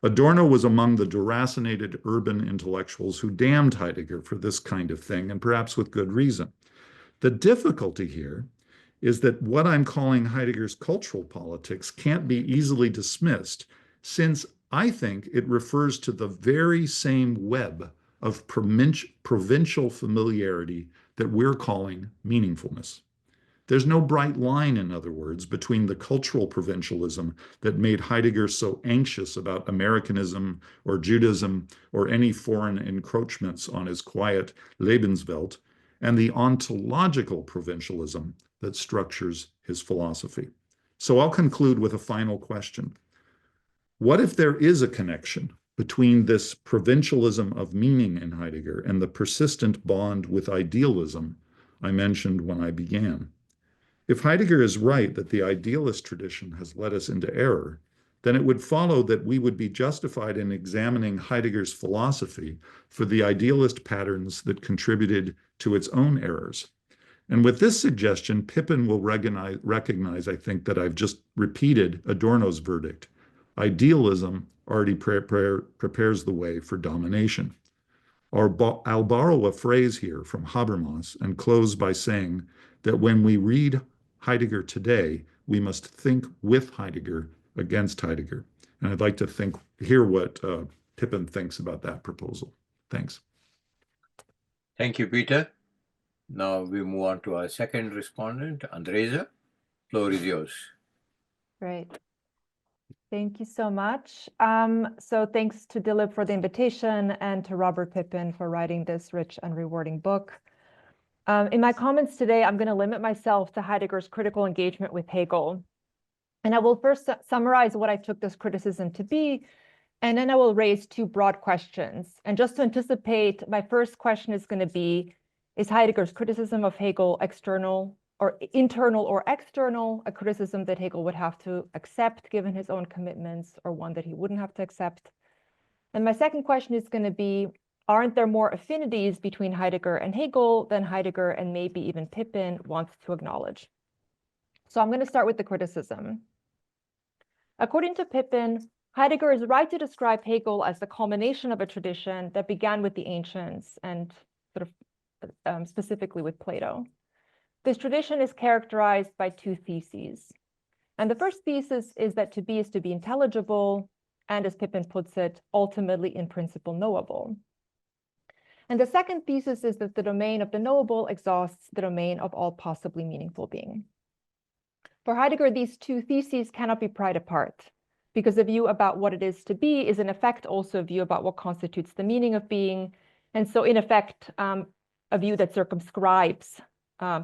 Adorno was among the deracinated urban intellectuals who damned Heidegger for this kind of thing, and perhaps with good reason. The difficulty here is that what I'm calling Heidegger's cultural politics can't be easily dismissed, since I think it refers to the very same web of provincial familiarity that we're calling meaningfulness. There's no bright line, in other words, between the cultural provincialism that made Heidegger so anxious about Americanism or Judaism or any foreign encroachments on his quiet Lebenswelt, and the ontological provincialism that structures his philosophy. So I'll conclude with a final question. What if there is a connection between this provincialism of meaning in Heidegger and the persistent bond with idealism I mentioned when I began? If Heidegger is right that the idealist tradition has led us into error, then it would follow that we would be justified in examining Heidegger's philosophy for the idealist patterns that contributed to its own errors. And with this suggestion, Pippen will recognize, I think, that I've just repeated Adorno's verdict. Idealism already prepares the way for domination. I'll borrow a phrase here from Habermas and close by saying that when we read Heidegger today, we must think with Heidegger against Heidegger. And I'd like to hear what Pippen thinks about that proposal. Thanks. Thank you, Peter. Now we move on to our second respondent, Andreja. Floor is yours. Great. Thank you so much. So thanks to Dilip for the invitation and to Robert Pippin for writing this rich and rewarding book. In my comments today, I'm going to limit myself to Heidegger's critical engagement with Hegel. And I will first summarize what I took this criticism to be, and then I will raise two broad questions. And just to anticipate, my first question is going to be, is Heidegger's criticism of Hegel internal or external, a criticism that Hegel would have to accept given his own commitments, or one that he wouldn't have to accept? And my second question is going to be, aren't there more affinities between Heidegger and Hegel than Heidegger and maybe even Pippin wants to acknowledge? So I'm going to start with the criticism. According to Pippin, Heidegger is right to describe Hegel as the culmination of a tradition that began with the ancients and sort of specifically with Plato. This tradition is characterized by two theses. And the first thesis is that to be is to be intelligible, and as Pippin puts it, ultimately in principle knowable. And the second thesis is that the domain of the knowable exhausts the domain of all possibly meaningful being. For Heidegger, these two theses cannot be pried apart, because a view about what it is to be is in effect also a view about what constitutes the meaning of being, and so in effect, a view that circumscribes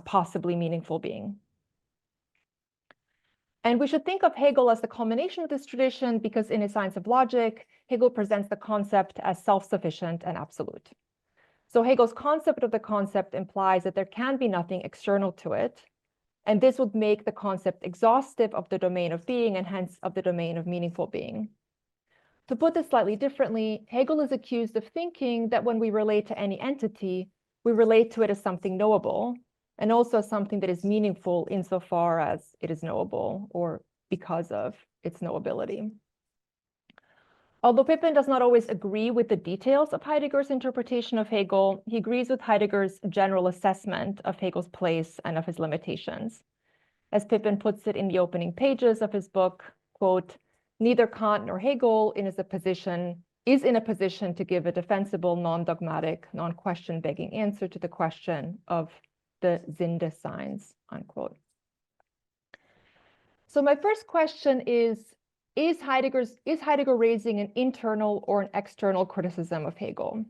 possibly meaningful being. And we should think of Hegel as the culmination of this tradition because in his Science of Logic, Hegel presents the concept as self-sufficient and absolute. So Hegel's concept of the concept implies that there can be nothing external to it, and this would make the concept exhaustive of the domain of being and hence of the domain of meaningful being. To put this slightly differently, Hegel is accused of thinking that when we relate to any entity, we relate to it as something knowable, and also as something that is meaningful insofar as it is knowable or because of its knowability. Although Pippin does not always agree with the details of Heidegger's interpretation of Hegel, he agrees with Heidegger's general assessment of Hegel's place and of his limitations. As Pippin puts it in the opening pages of his book, quote, "Neither Kant nor Hegel is in a position to give a defensible, non-dogmatic, non-question begging answer to the question of the Sinn des Seins," unquote. So my first question is Heidegger raising an internal or an external criticism of Hegel?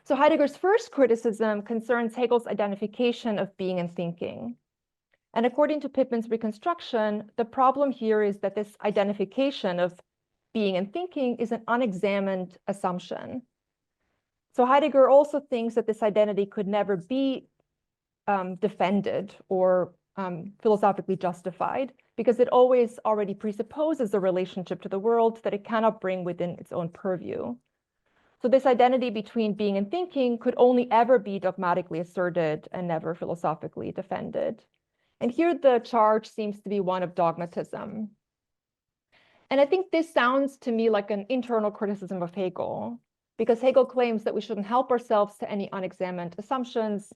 So Heidegger's first criticism concerns Hegel's identification of being and thinking. And according to Pippin's reconstruction, the problem here is that this identification of being and thinking is an unexamined assumption. So Heidegger also thinks that this identity could never be defended or philosophically justified, because it always already presupposes a relationship to the world that it cannot bring within its own purview. So this identity between being and thinking could only ever be dogmatically asserted and never philosophically defended. And here the charge seems to be one of dogmatism. And I think this sounds to me like an internal criticism of Hegel, because Hegel claims that we shouldn't help ourselves to any unexamined assumptions.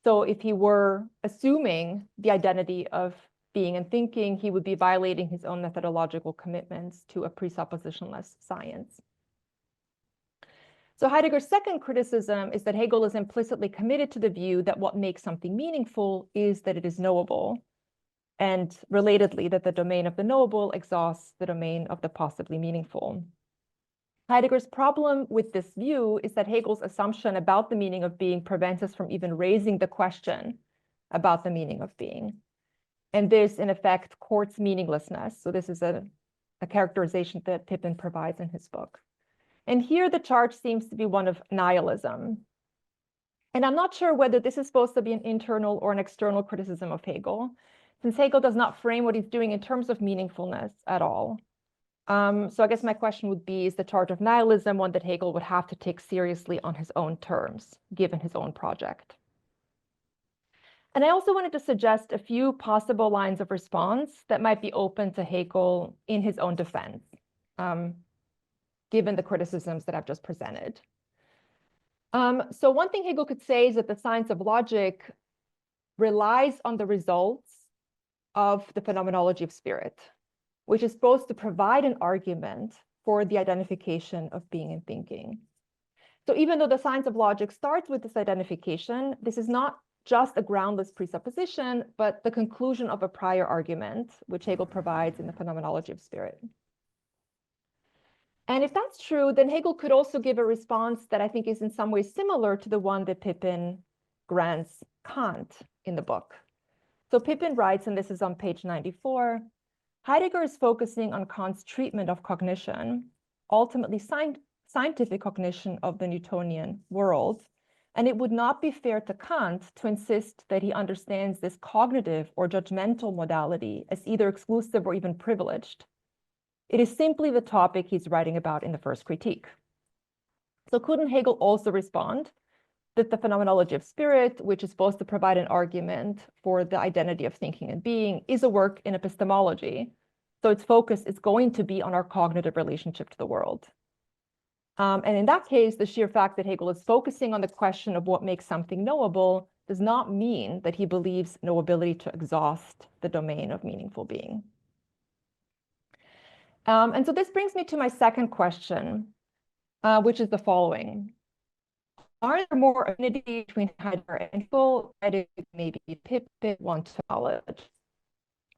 So if he were assuming the identity of being and thinking, he would be violating his own methodological commitments to a presuppositionless science. So Heidegger's second criticism is that Hegel is implicitly committed to the view that what makes something meaningful is that it is knowable, and relatedly, that the domain of the knowable exhausts the domain of the possibly meaningful. Heidegger's problem with this view is that Hegel's assumption about the meaning of being prevents us from even raising the question about the meaning of being. And this, in effect, courts meaninglessness. So this is a characterization that Pippen provides in his book. And here the charge seems to be one of nihilism. And I'm not sure whether this is supposed to be an internal or an external criticism of Hegel, since Hegel does not frame what he's doing in terms of meaningfulness at all. So I guess my question would be, is the charge of nihilism one that Hegel would have to take seriously on his own terms, given his own project? And I also wanted to suggest a few possible lines of response that might be open to Hegel in his own defense, given the criticisms that I've just presented. So one thing Hegel could say is that the science of logic relies on the results of the phenomenology of spirit, which is supposed to provide an argument for the identification of being and thinking. So even though the science of logic starts with this identification, this is not just a groundless presupposition, but the conclusion of a prior argument, which Hegel provides in the phenomenology of spirit. And if that's true, then Hegel could also give a response that I think is in some ways similar to the one that Pippin grants Kant in the book. So Pippin writes, and this is on page 94, Heidegger is focusing on Kant's treatment of cognition, ultimately scientific cognition of the Newtonian world, and it would not be fair to Kant to insist that he understands this cognitive or judgmental modality as either exclusive or even privileged. It is simply the topic he's writing about in the first critique. So couldn't Hegel also respond that the phenomenology of spirit, which is supposed to provide an argument for the identity of thinking and being, is a work in epistemology. So its focus is going to be on our cognitive relationship to the world. And in that case, the sheer fact that Hegel is focusing on the question of what makes something knowable does not mean that he believes no ability to exhaust the domain of meaningful being. And so this brings me to my second question, which is the following. Are there more affinity between Heidegger and Hegel? Maybe Pippin want to knowledge.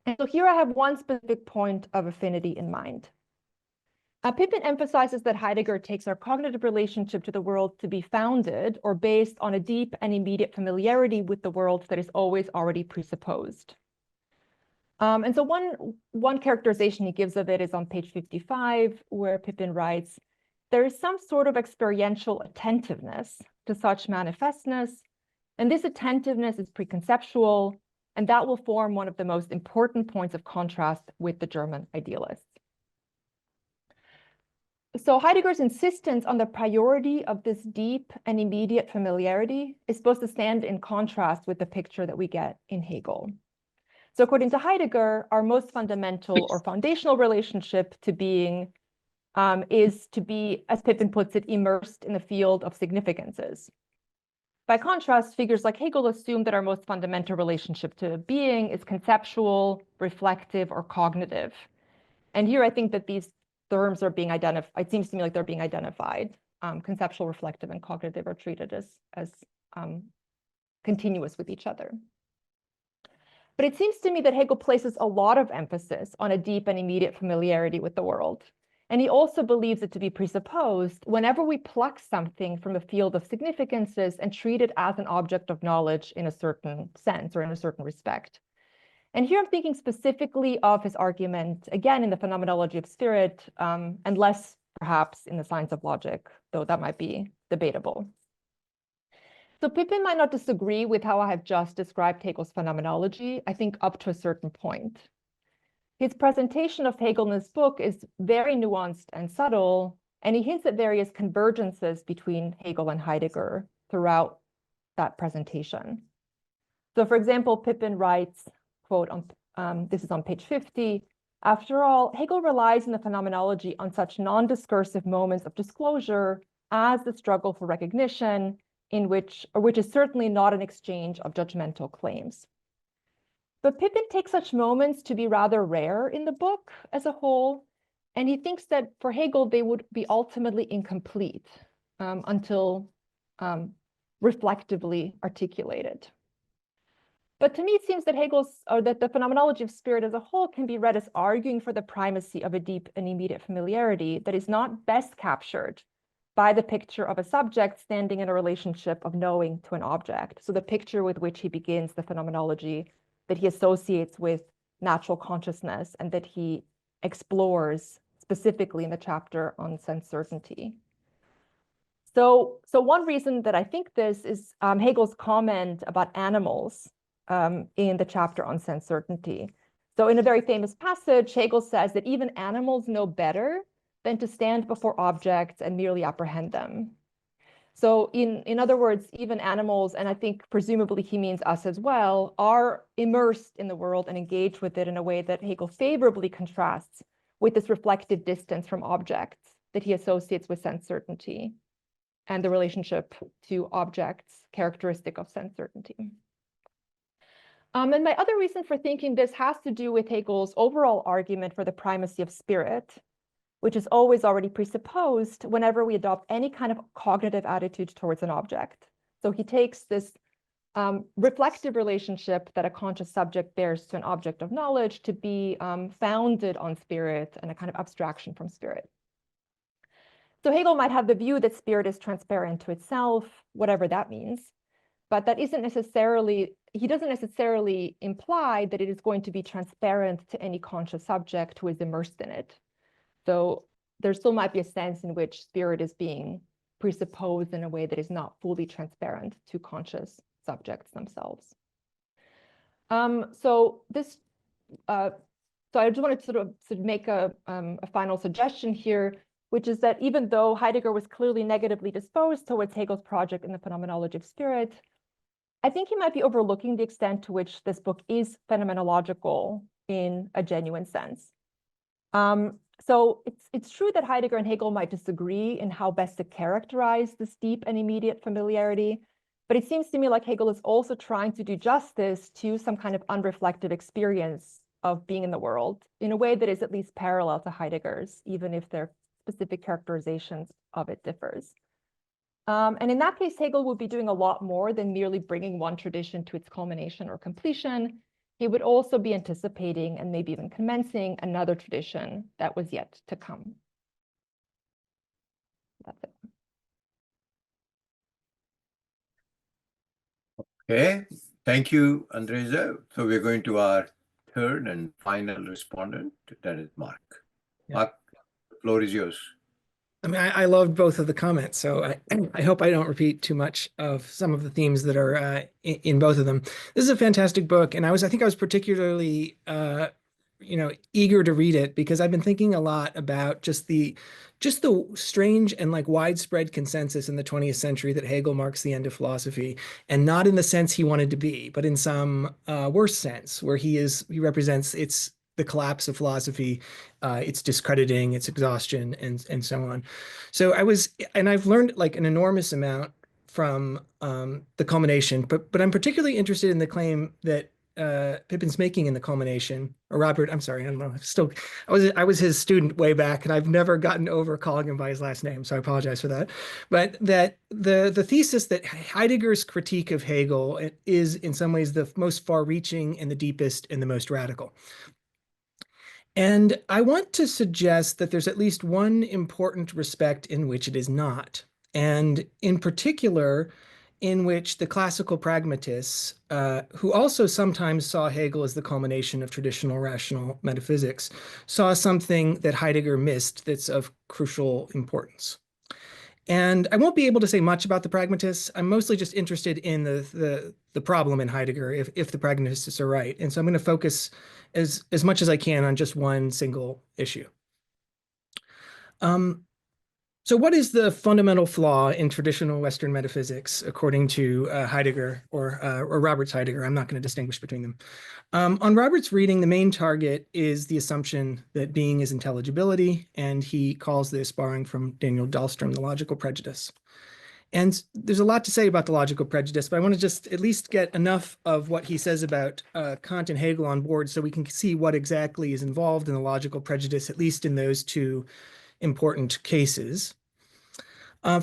And so here I have one specific point of affinity in mind. Pippin emphasizes that Heidegger takes our cognitive relationship to the world to be founded or based on a deep and immediate familiarity with the world that is always already presupposed. And so one characterization he gives of it is on page 55, where Pippin writes, there is some sort of experiential attentiveness to such manifestness, and this attentiveness is preconceptual, and that will form one of the most important points of contrast with the German idealists. So Heidegger's insistence on the priority of this deep and immediate familiarity is supposed to stand in contrast with the picture that we get in Hegel. So according to Heidegger, our most fundamental or foundational relationship to being is to be, as Pippin puts it, immersed in the field of significances. By contrast, figures like Hegel assume that our most fundamental relationship to being is conceptual, reflective, or cognitive. And here I think that these terms are being identified. It seems to me like they're being identified. Conceptual, reflective, and cognitive are treated as continuous with each other. But it seems to me that Hegel places a lot of emphasis on a deep and immediate familiarity with the world. And he also believes it to be presupposed whenever we pluck something from a field of significances and treat it as an object of knowledge in a certain sense or in a certain respect. And here I'm thinking specifically of his argument, again, in the phenomenology of spirit, and less perhaps in the science of logic, though that might be debatable. So Pippin might not disagree with how I have just described Hegel's phenomenology, I think up to a certain point. His presentation of Hegel in this book is very nuanced and subtle, and he hints at various convergences between Hegel and Heidegger throughout that presentation. So for example, Pippin writes, quote, this is on page 50, after all, Hegel relies in the phenomenology on such non-discursive moments of disclosure as the struggle for recognition, which is certainly not an exchange of judgmental claims. But Pippin takes such moments to be rather rare in the book as a whole, and he thinks that for Hegel, they would be ultimately incomplete until reflectively articulated. But to me, it seems that that the phenomenology of spirit as a whole can be read as arguing for the primacy of a deep and immediate familiarity that is not best captured by the picture of a subject standing in a relationship of knowing to an object. So the picture with which he begins the phenomenology that he associates with natural consciousness and that he explores specifically in the chapter on sense certainty. So one reason that I think this is Hegel's comment about animals in the chapter on sense certainty. So in a very famous passage, Hegel says that even animals know better than to stand before objects and merely apprehend them. So in other words, even animals, and I think presumably he means us as well, are immersed in the world and engaged with it in a way that Hegel favorably contrasts with this reflective distance from objects that he associates with sense certainty and the relationship to objects characteristic of sense certainty. And my other reason for thinking this has to do with Hegel's overall argument for the primacy of spirit, which is always already presupposed whenever we adopt any kind of cognitive attitude towards an object. So he takes this reflective relationship that a conscious subject bears to an object of knowledge to be founded on spirit and a kind of abstraction from spirit. So Hegel might have the view that spirit is transparent to itself, whatever that means, but that isn't necessarily, he doesn't necessarily imply that it is going to be transparent to any conscious subject who is immersed in it. So there still might be a sense in which spirit is being presupposed in a way that is not fully transparent to conscious subjects themselves. So I just wanted to sort of make a final suggestion here, which is that even though Heidegger was clearly negatively disposed towards Hegel's project in the phenomenology of spirit, I think he might be overlooking the extent to which this book is phenomenological in a genuine sense. So it's true that Heidegger and Hegel might disagree in how best to characterize this deep and immediate familiarity, but it seems to me like Hegel is also trying to do justice to some kind of unreflective experience of being in the world in a way that is at least parallel to Heidegger's, even if their specific characterizations of it differs. And in that case, Hegel would be doing a lot more than merely bringing one tradition to its culmination or completion. He would also be anticipating and maybe even commencing another tradition that was yet to come. That's it. Okay, thank you, Andreja. So we're going to our third and final respondent, that is Mark. Yeah. Mark, the floor is yours. I mean, I loved both of the comments, so I hope I don't repeat too much of some of the themes that are in both of them. This is a fantastic book, and I think I was particularly, eager to read it because I've been thinking a lot about just the strange and like widespread consensus in the 20th century that Hegel marks the end of philosophy, and not in the sense he wanted to be, but in some worse sense, where he represents the collapse of philosophy, its discrediting, its exhaustion, and so on. So I've learned like an enormous amount from the Culmination, but I'm particularly interested in the claim that Pippin's making in the Culmination, or Robert, I'm sorry, I don't know, I was his student way back, and I've never gotten over calling him by his last name, so I apologize for that. But that the thesis that Heidegger's critique of Hegel is in some ways the most far-reaching and the deepest and the most radical. And I want to suggest that there's at least one important respect in which it is not, and in particular, in which the classical pragmatists, who also sometimes saw Hegel as the culmination of traditional rational metaphysics, saw something that Heidegger missed that's of crucial importance. And I won't be able to say much about the pragmatists. I'm mostly just interested in the problem in Heidegger, if the pragmatists are right. And so I'm going to focus as much as I can on just one single issue. So what is the fundamental flaw in traditional Western metaphysics, according to Heidegger or Robert's Heidegger? I'm not going to distinguish between them. On Robert's reading, the main target is the assumption that being is intelligibility, and he calls this, borrowing from Daniel Dahlstrom, the logical prejudice. And there's a lot to say about the logical prejudice, but I want to just at least get enough of what he says about Kant and Hegel on board so we can see what exactly is involved in the logical prejudice, at least in those two important cases.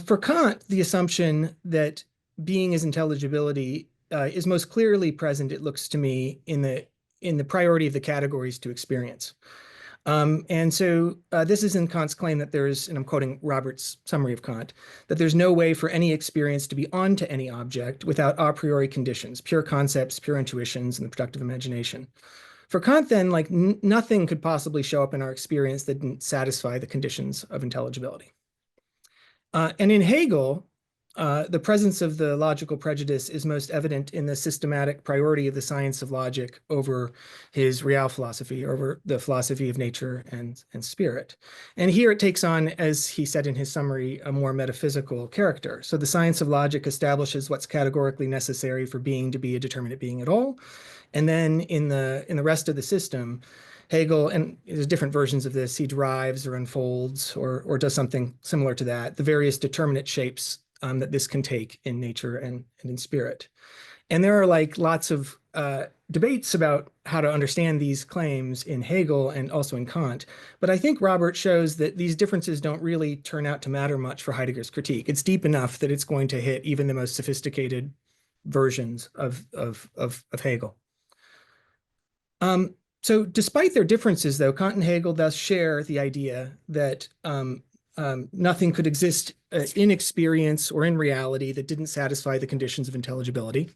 For Kant, the assumption that being is intelligibility is most clearly present, it looks to me, in the priority of the categories to experience. And so this is in Kant's claim that there's, and I'm quoting Robert's summary of Kant, that there's no way for any experience to be onto any object without a priori conditions, pure concepts, pure intuitions, and the productive imagination. For Kant, then, like nothing could possibly show up in our experience that didn't satisfy the conditions of intelligibility. And in Hegel, the presence of the logical prejudice is most evident in the systematic priority of the science of logic over his real philosophy, over the philosophy of nature and spirit. And here it takes on, as he said in his summary, a more metaphysical character. So the science of logic establishes what's categorically necessary for being to be a determinate being at all. And then in the rest of the system, Hegel, and there's different versions of this, he derives or unfolds or does something similar to that, the various determinate shapes that this can take in nature and in spirit. And there are like lots of debates about how to understand these claims in Hegel and also in Kant. But I think Robert shows that these differences don't really turn out to matter much for Heidegger's critique. It's deep enough that it's going to hit even the most sophisticated versions of Hegel. So despite their differences, though, Kant and Hegel thus share the idea that nothing could exist in experience or in reality that didn't satisfy the conditions of intelligibility,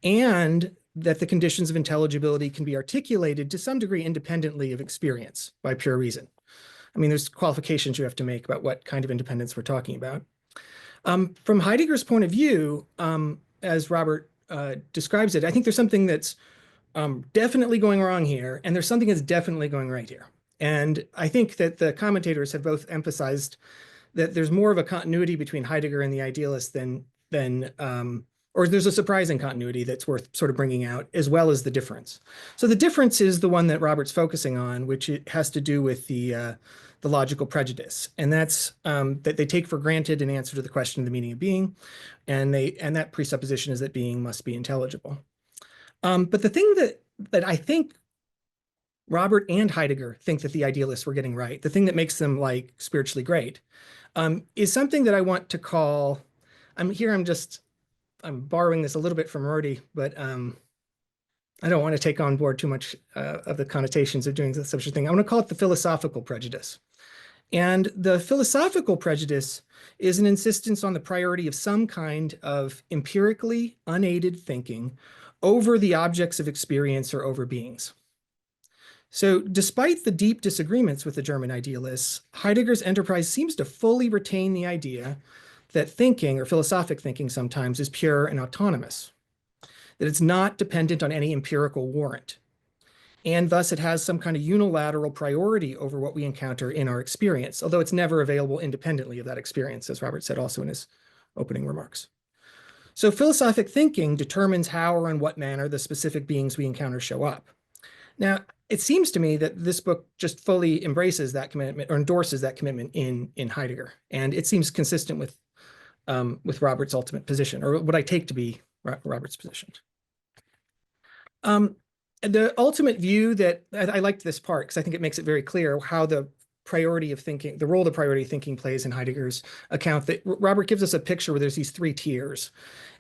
and that the conditions of intelligibility can be articulated to some degree independently of experience by pure reason. I mean, there's qualifications you have to make about what kind of independence we're talking about. From Heidegger's point of view, as Robert describes it, I think there's something that's definitely going wrong here, and there's something that's definitely going right here. And I think that the commentators have both emphasized that there's more of a continuity between Heidegger and the idealist or there's a surprising continuity that's worth sort of bringing out, as well as the difference. So the difference is the one that Robert's focusing on, which it has to do with the logical prejudice, and that's that they take for granted an answer to the question of the meaning of being, and that presupposition is that being must be intelligible. But the thing that I think Robert and Heidegger think that the idealists were getting right, the thing that makes them like spiritually great, is something that I want to call, I'm borrowing this a little bit from Rorty, but I don't want to take on board too much of the connotations of doing such a thing. I want to call it the philosophical prejudice. And the philosophical prejudice is an insistence on the priority of some kind of empirically unaided thinking over the objects of experience or over beings. So despite the deep disagreements with the German idealists, Heidegger's enterprise seems to fully retain the idea that thinking, or philosophic thinking sometimes, is pure and autonomous, that it's not dependent on any empirical warrant, and thus it has some kind of unilateral priority over what we encounter in our experience, although it's never available independently of that experience, as Robert said also in his opening remarks. So philosophic thinking determines how or in what manner the specific beings we encounter show up. Now, it seems to me that this book just fully embraces that commitment or endorses that commitment in Heidegger, and it seems consistent with Robert's ultimate position, or what I take to be Robert's position. The ultimate view that I liked this part because I think it makes it very clear how the priority of thinking, the role the priority of thinking plays in Heidegger's account. That Robert gives us a picture where there's these three tiers,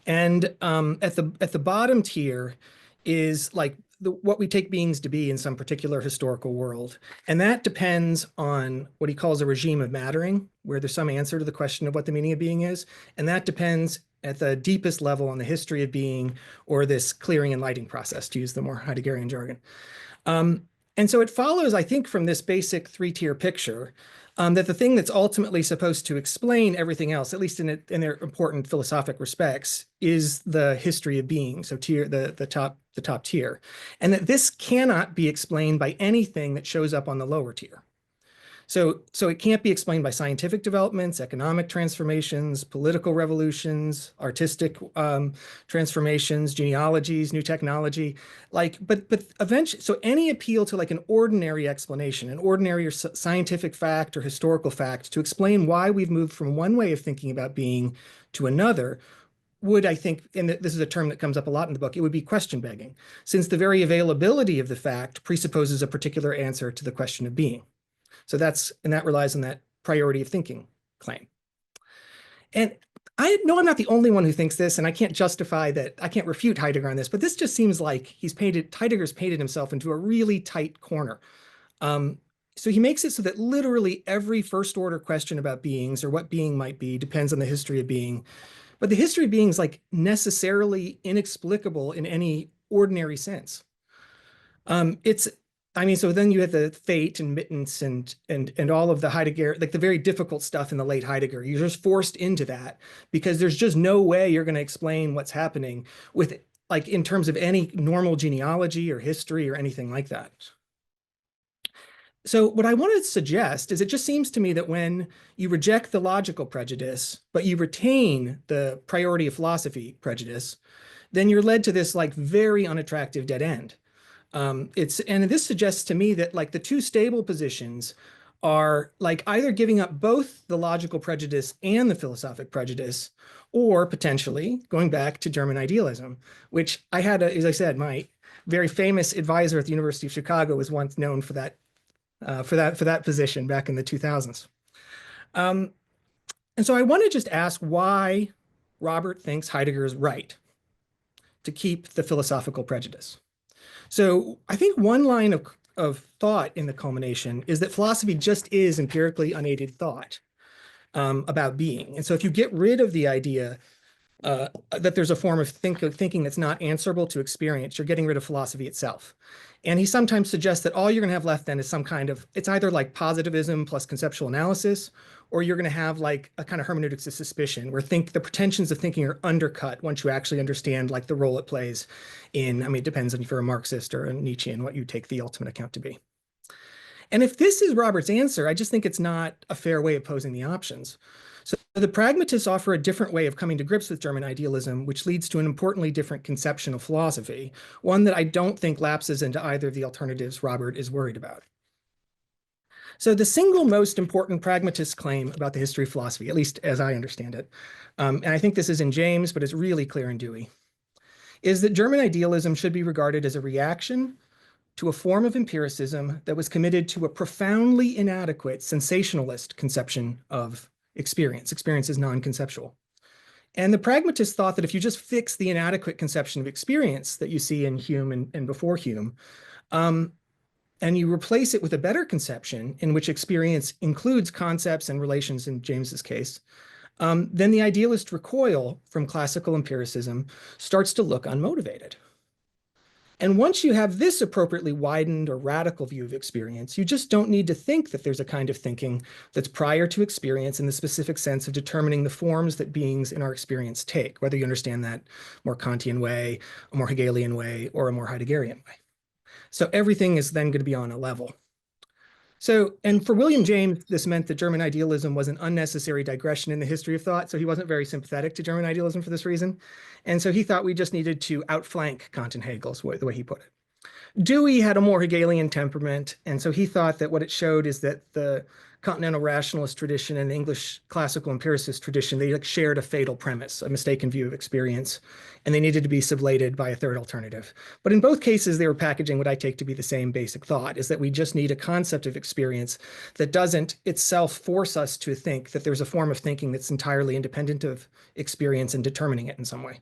and at the bottom tier is like what we take beings to be in some particular historical world. And that depends on what he calls a regime of mattering, where there's some answer to the question of what the meaning of being is. And that depends at the deepest level on the history of being, or this clearing and lighting process, to use the more Heideggerian jargon. And so it follows, I think, from this basic three-tier picture, that the thing that's ultimately supposed to explain everything else, at least in their important philosophic respects, is the history of being, so the top tier, and that this cannot be explained by anything that shows up on the lower tier. So it can't be explained by scientific developments, economic transformations, political revolutions, artistic transformations, genealogies, new technology, but eventually, so any appeal to like an ordinary explanation, an ordinary or scientific fact or historical fact to explain why we've moved from one way of thinking about being to another would, I think, and this is a term that comes up a lot in the book, it would be question begging, since the very availability of the fact presupposes a particular answer to the question of being. So that relies on that priority of thinking claim. And I know I'm not the only one who thinks this, and I can't justify that, I can't refute Heidegger on this, but this just seems like Heidegger's painted himself into a really tight corner. so he makes it so that literally every first order question about beings or what being might be depends on the history of being. But the history of being is like necessarily inexplicable in any ordinary sense. So then you have the fate and mittens and all of the Heidegger, like the very difficult stuff in the late Heidegger. You're just forced into that because there's just no way you're going to explain what's happening with, like, in terms of any normal genealogy or history or anything like that. So what I want to suggest is it just seems to me that when you reject the logical prejudice, but you retain the priority of philosophy prejudice, then you're led to this like very unattractive dead end. And this suggests to me that like the two stable positions are like either giving up both the logical prejudice and the philosophic prejudice, or potentially going back to German idealism, which I had, as I said, my very famous advisor at the University of Chicago was once known for that position back in the 2000s. And so I want to just ask why Robert thinks Heidegger is right to keep the philosophical prejudice. So I think one line of thought in the Culmination is that philosophy just is empirically unaided thought about being. And so if you get rid of the idea that there's a form of thinking that's not answerable to experience, you're getting rid of philosophy itself. And he sometimes suggests that all you're going to have left then is some kind of, it's either like positivism plus conceptual analysis, or you're going to have like a kind of hermeneutics of suspicion where the pretensions of thinking are undercut once you actually understand like the role it plays in, I mean, it depends on if you're a Marxist or a Nietzschean, what you take the ultimate account to be. And if this is Robert's answer, I just think it's not a fair way of posing the options. So the pragmatists offer a different way of coming to grips with German idealism, which leads to an importantly different conception of philosophy, one that I don't think lapses into either of the alternatives Robert is worried about. So the single most important pragmatist claim about the history of philosophy, at least as I understand it, and I think this is in James, but it's really clear in Dewey, is that German idealism should be regarded as a reaction to a form of empiricism that was committed to a profoundly inadequate sensationalist conception of experience. Experience is non-conceptual. And the pragmatists thought that if you just fix the inadequate conception of experience that you see in Hume and before Hume, and you replace it with a better conception in which experience includes concepts and relations in James's case, then the idealist recoil from classical empiricism starts to look unmotivated. And once you have this appropriately widened or radical view of experience, you just don't need to think that there's a kind of thinking that's prior to experience in the specific sense of determining the forms that beings in our experience take, whether you understand that more Kantian way, a more Hegelian way, or a more Heideggerian way. So everything is then going to be on a level. So, and for William James, this meant that German idealism was an unnecessary digression in the history of thought. So he wasn't very sympathetic to German idealism for this reason. And so he thought we just needed to outflank Kant and Hegel, the way he put it. Dewey had a more Hegelian temperament. And so he thought that what it showed is that the continental rationalist tradition and the English classical empiricist tradition, they like shared a fatal premise, a mistaken view of experience, and they needed to be sublated by a third alternative. But in both cases, they were packaging what I take to be the same basic thought, is that we just need a concept of experience that doesn't itself force us to think that there's a form of thinking that's entirely independent of experience and determining it in some way.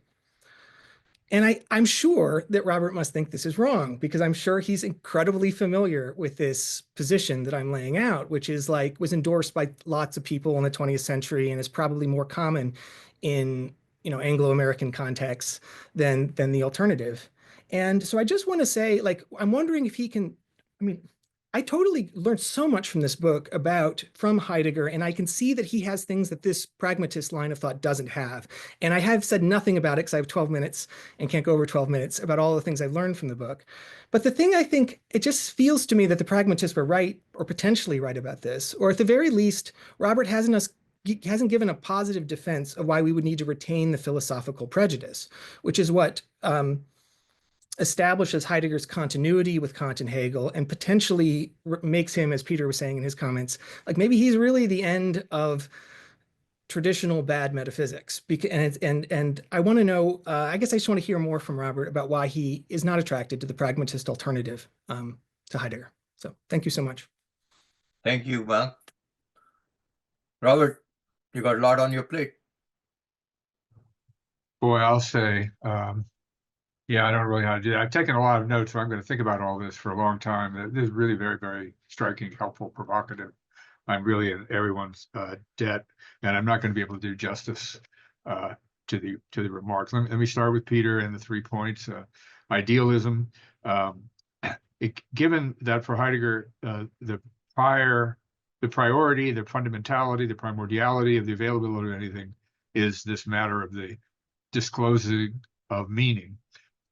And I'm sure that Robert must think this is wrong, because I'm sure he's incredibly familiar with this position that I'm laying out, which is like was endorsed by lots of people in the 20th century and is probably more common in Anglo-American contexts than the alternative. And so I just want to say, like, I'm wondering if he can, I totally learned so much from this book from Heidegger, and I can see that he has things that this pragmatist line of thought doesn't have. And I have said nothing about it because I have 12 minutes and can't go over 12 minutes about all the things I've learned from the book. But the thing I think, it just feels to me that the pragmatists were right or potentially right about this, or at the very least, Robert hasn't given a positive defense of why we would need to retain the philosophical prejudice, which is what establishes Heidegger's continuity with Kant and Hegel and potentially makes him, as Peter was saying in his comments, like maybe he's really the end of traditional bad metaphysics. And I want to know, I guess I just want to hear more from Robert about why he is not attracted to the pragmatist alternative to Heidegger. So thank you so much. Thank you, Mal. Robert, you got a lot on your plate. Boy, I'll say, Yeah, I don't really know how to do that. I've taken a lot of notes, so I'm going to think about all this for a long time. This is really very, very striking, helpful, provocative. I'm really in everyone's debt, and I'm not going to be able to do justice to the remarks. Let me start with Peter and the 3 points. Idealism. Given that for Heidegger, the priority, the fundamentality, the primordiality of the availability of anything is this matter of the disclosing of meaning.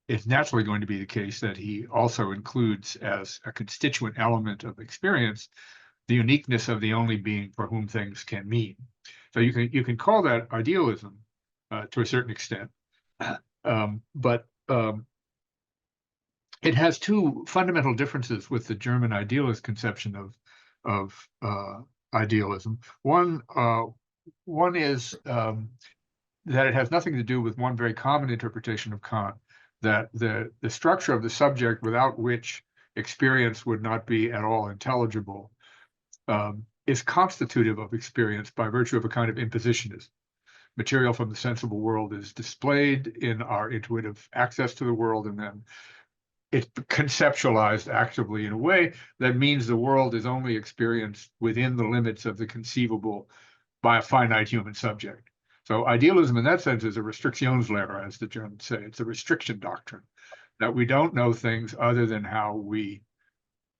It's naturally going to be the case that he also includes as a constituent element of experience the uniqueness of the only being for whom things can mean. So you can call that idealism to a certain extent, but it has two fundamental differences with the German idealist conception of idealism. One is that it has nothing to do with one very common interpretation of Kant, that the structure of the subject without which experience would not be at all intelligible is constitutive of experience by virtue of a kind of impositionism. Material from the sensible world is displayed in our intuitive access to the world, and then it's conceptualized actively in a way that means the world is only experienced within the limits of the conceivable by a finite human subject. So idealism in that sense is a Restriktionslehre, as the Germans say. It's a restriction doctrine, that we don't know things other than how we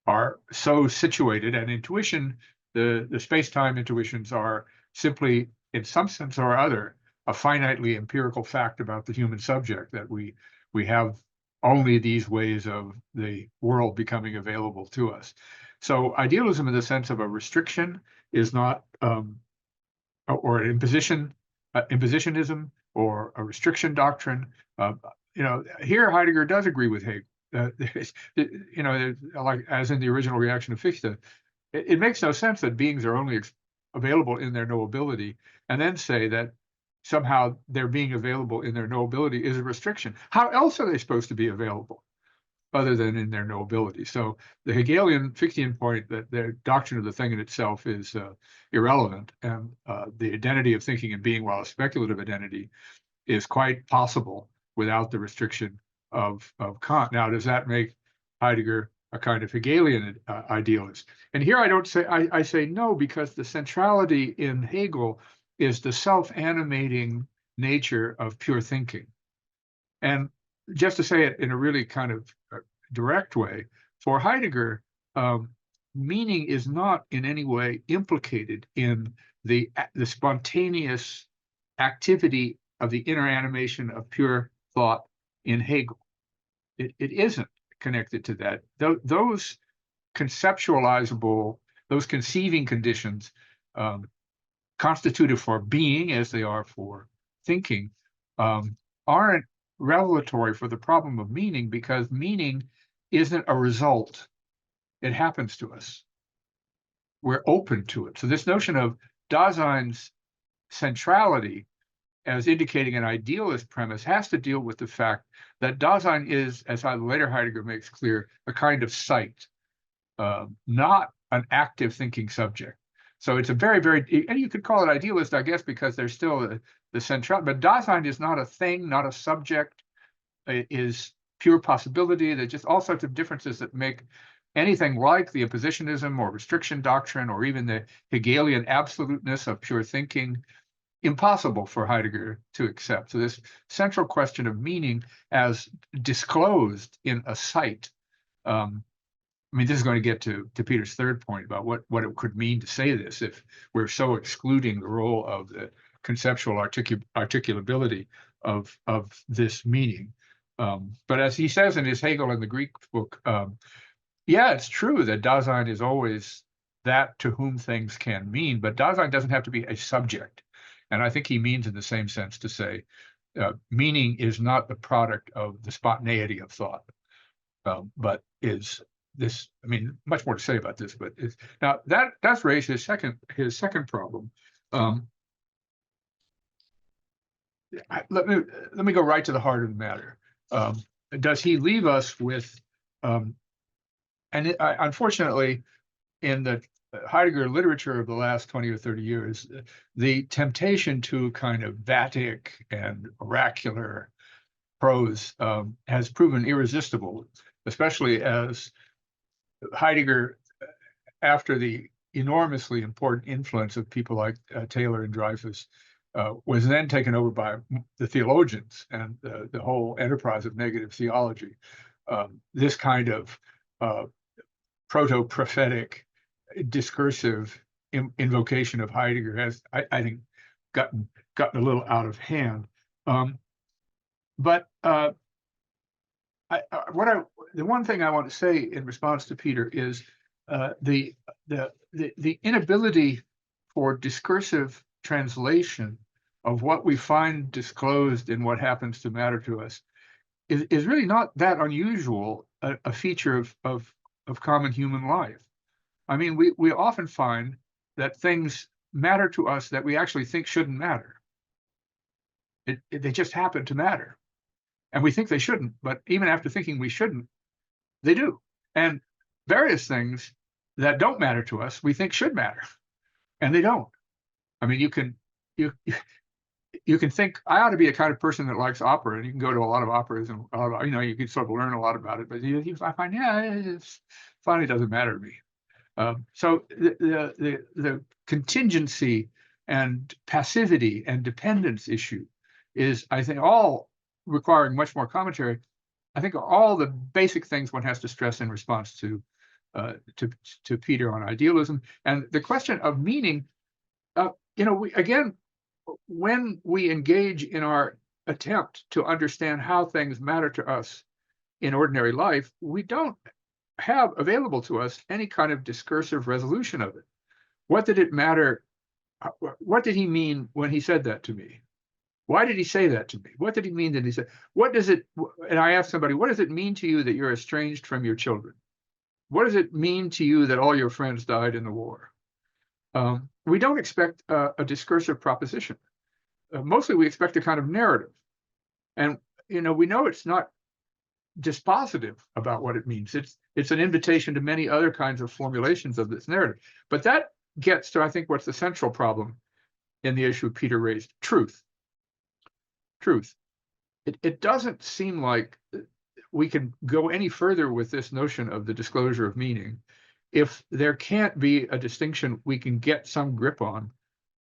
are so situated. And intuition, the space-time intuitions are simply, in some sense or other, a finitely empirical fact about the human subject, that we have only these ways of the world becoming available to us. So idealism in the sense of a restriction is not, or an impositionism or a restriction doctrine. Here Heidegger does agree with Hegel. Like as in the original reaction of Fichte, it makes no sense that beings are only available in their knowability, and then say that somehow their being available in their knowability is a restriction. How else are they supposed to be available other than in their knowability? So the Hegelian Fichtean point that the doctrine of the thing in itself is irrelevant, and the identity of thinking and being, while a speculative identity, is quite possible without the restriction of Kant. Now, does that make Heidegger a kind of Hegelian idealist? And here I say no, because the centrality in Hegel is the self-animating nature of pure thinking. And just to say it in a really kind of direct way, for Heidegger, meaning is not in any way implicated in the spontaneous activity of the inner animation of pure thought in Hegel. It isn't connected to that. Those conceptualizable, those conceiving conditions constituted for being, as they are for thinking, aren't revelatory for the problem of meaning, because meaning isn't a result. It happens to us. We're open to it. So this notion of Dasein's centrality as indicating an idealist premise has to deal with the fact that Dasein is, as later Heidegger makes clear, a kind of sight, not an active thinking subject. So it's a very, very, and you could call it idealist, I guess, because there's still the central, but Dasein is not a thing, not a subject. It is pure possibility. There's just all sorts of differences that make anything like the impositionism or restriction doctrine, or even the Hegelian absoluteness of pure thinking, impossible for Heidegger to accept. So this central question of meaning as disclosed in a sight, this is going to get to Peter's third point about what it could mean to say this if we're so excluding the role of the conceptual articulability of this meaning. But as he says in his Hegel and the Greek book, yeah, it's true that Dasein is always that to whom things can mean, but Dasein doesn't have to be a subject. And I think he means in the same sense to say meaning is not the product of the spontaneity of thought, but is this, much more to say about this, but now that's raised his second problem. Let me go right to the heart of the matter. Does he leave us with, unfortunately, in the Heidegger literature of the last 20 or 30 years, the temptation to kind of vatic and oracular prose has proven irresistible, especially as Heidegger, after the enormously important influence of people like Taylor and Dreyfus, was then taken over by the theologians and the whole enterprise of negative theology. This kind of proto-prophetic discursive invocation of Heidegger has, I think, gotten a little out of hand. But the one thing I want to say in response to Peter is the inability for discursive translation of what we find disclosed in what happens to matter to us is really not that unusual a feature of common human life. I mean, we often find that things matter to us that we actually think shouldn't matter. They just happen to matter. And we think they shouldn't, but even after thinking we shouldn't, they do. And various things that don't matter to us, we think should matter, and they don't. I mean, you can think I ought to be a kind of person that likes opera, and you can go to a lot of operas, and you can sort of learn a lot about it. But I find, it finally doesn't matter to me. So the contingency and passivity and dependence issue is, I think, all requiring much more commentary. I think all the basic things one has to stress in response to Peter on idealism and the question of meaning. When we engage in our attempt to understand how things matter to us in ordinary life, we don't have available to us any kind of discursive resolution of it. What did it matter? What did he mean when he said that to me? Why did he say that to me? What did he mean that he said? What does it, and I asked somebody, what does it mean to you that you're estranged from your children? What does it mean to you that all your friends died in the war? We don't expect a discursive proposition. Mostly we expect a kind of narrative. And, we know it's not dispositive about what it means. It's an invitation to many other kinds of formulations of this narrative. But that gets to, I think, what's the central problem in the issue Peter raised: truth. Truth. It doesn't seem like we can go any further with this notion of the disclosure of meaning if there can't be a distinction we can get some grip on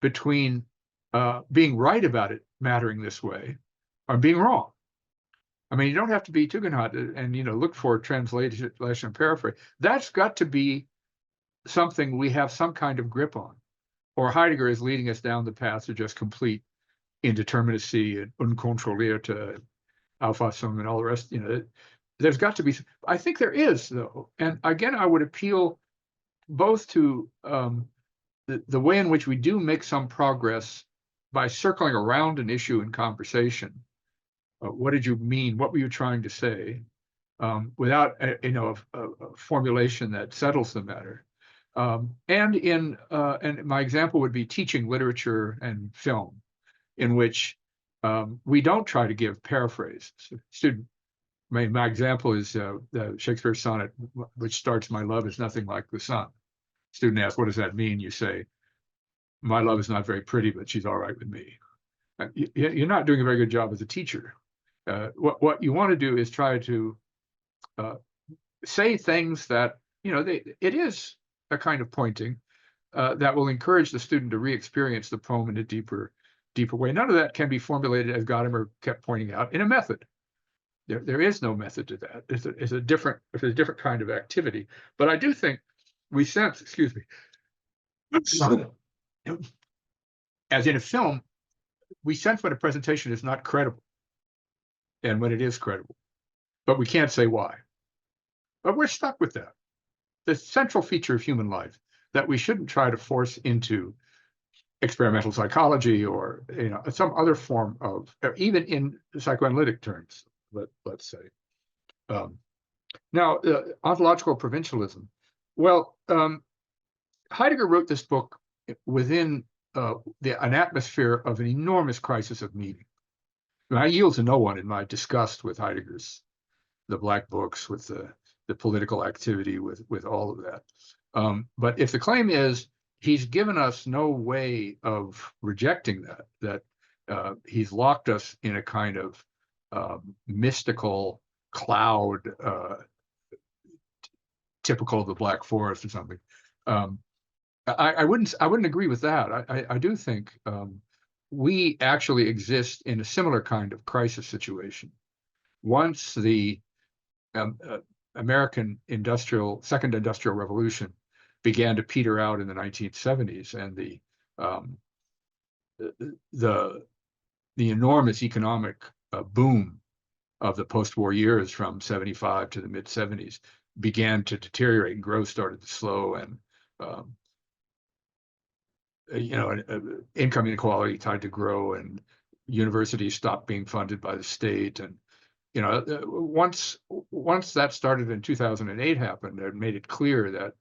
between being right about it mattering this way or being wrong. I mean, you don't have to be Tugendhat and look for translation and paraphrase. That's got to be something we have some kind of grip on, or Heidegger is leading us down the path to just complete indeterminacy and unkontrollierte Auffassung and all the rest. There's got to be. I think there is, though, and again, I would appeal both to the way in which we do make some progress by circling around an issue in conversation. What did you mean? What were you trying to say? Without a formulation that settles the matter. And my example would be teaching literature and film, in which we don't try to give paraphrase. My example is the Shakespeare sonnet, which starts, "My love is nothing like the sun." Student asks, "What does that mean?" You say, "My love is not very pretty, but she's all right with me." You're not doing a very good job as a teacher. What you want to do is try to say things that, it is a kind of pointing that will encourage the student to re-experience the poem in a deeper way. None of that can be formulated, as Gadamer kept pointing out, in a method. There is no method to that. It's a different kind of activity. But I do think we sense, as in a film, we sense when a presentation is not credible and when it is credible, but we can't say why. But we're stuck with that. The central feature of human life that we shouldn't try to force into experimental psychology or some other form of, even in psychoanalytic terms, let's say. Now, ontological provincialism. Well, Heidegger wrote this book within an atmosphere of an enormous crisis of meaning. I yield to no one in my disgust with Heidegger's the black books, with the political activity, with all of that. But if the claim is he's given us no way of rejecting that he's locked us in a kind of mystical cloud, typical of the Black Forest or something. I wouldn't agree with that. I do think we actually exist in a similar kind of crisis situation. Once the American second industrial revolution began to peter out in the 1970s, and the enormous economic boom of the post-war years from 75 to the mid-70s began to deteriorate, and growth started to slow, and income inequality started to grow, and universities stopped being funded by the state. And once that started in 2008 happened, it made it clear that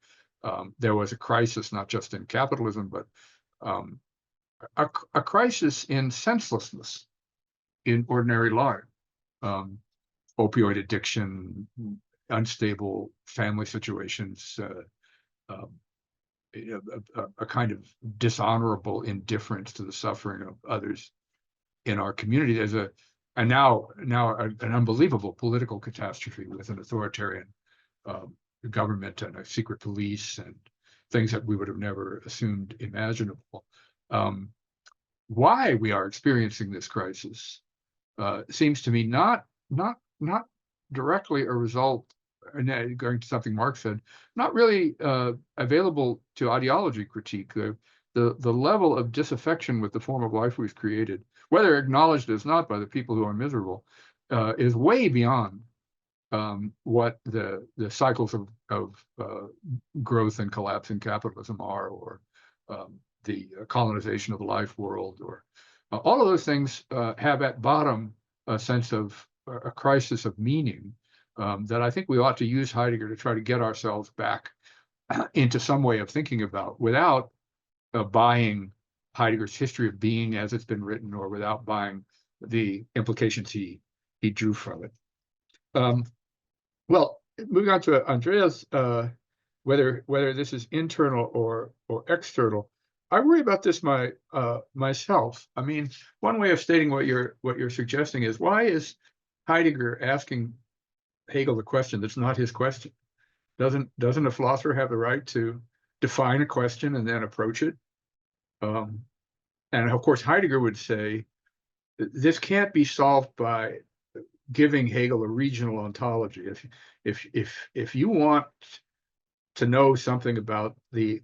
there was a crisis, not just in capitalism, but a crisis in senselessness in ordinary life. Opioid addiction, unstable family situations, a kind of dishonorable indifference to the suffering of others in our community. There's now an unbelievable political catastrophe with an authoritarian government and a secret police and things that we would have never assumed imaginable. Why we are experiencing this crisis seems to me not directly a result, and going to something Mark said, not really available to ideology critique. The level of disaffection with the form of life we've created, whether acknowledged as not by the people who are miserable, is way beyond what the cycles of growth and collapse in capitalism are, or the colonization of the life world, or all of those things have at bottom a sense of a crisis of meaning that I think we ought to use Heidegger to try to get ourselves back into some way of thinking about, without buying Heidegger's history of being as it's been written, or without buying the implications he drew from it. Well, moving on to Andreja's, whether this is internal or external, I worry about this myself. I mean, one way of stating what you're suggesting is, why is Heidegger asking Hegel the question that's not his question? Doesn't a philosopher have the right to define a question and then approach it? And of course, Heidegger would say this can't be solved by giving Hegel a regional ontology. If you want to know something about the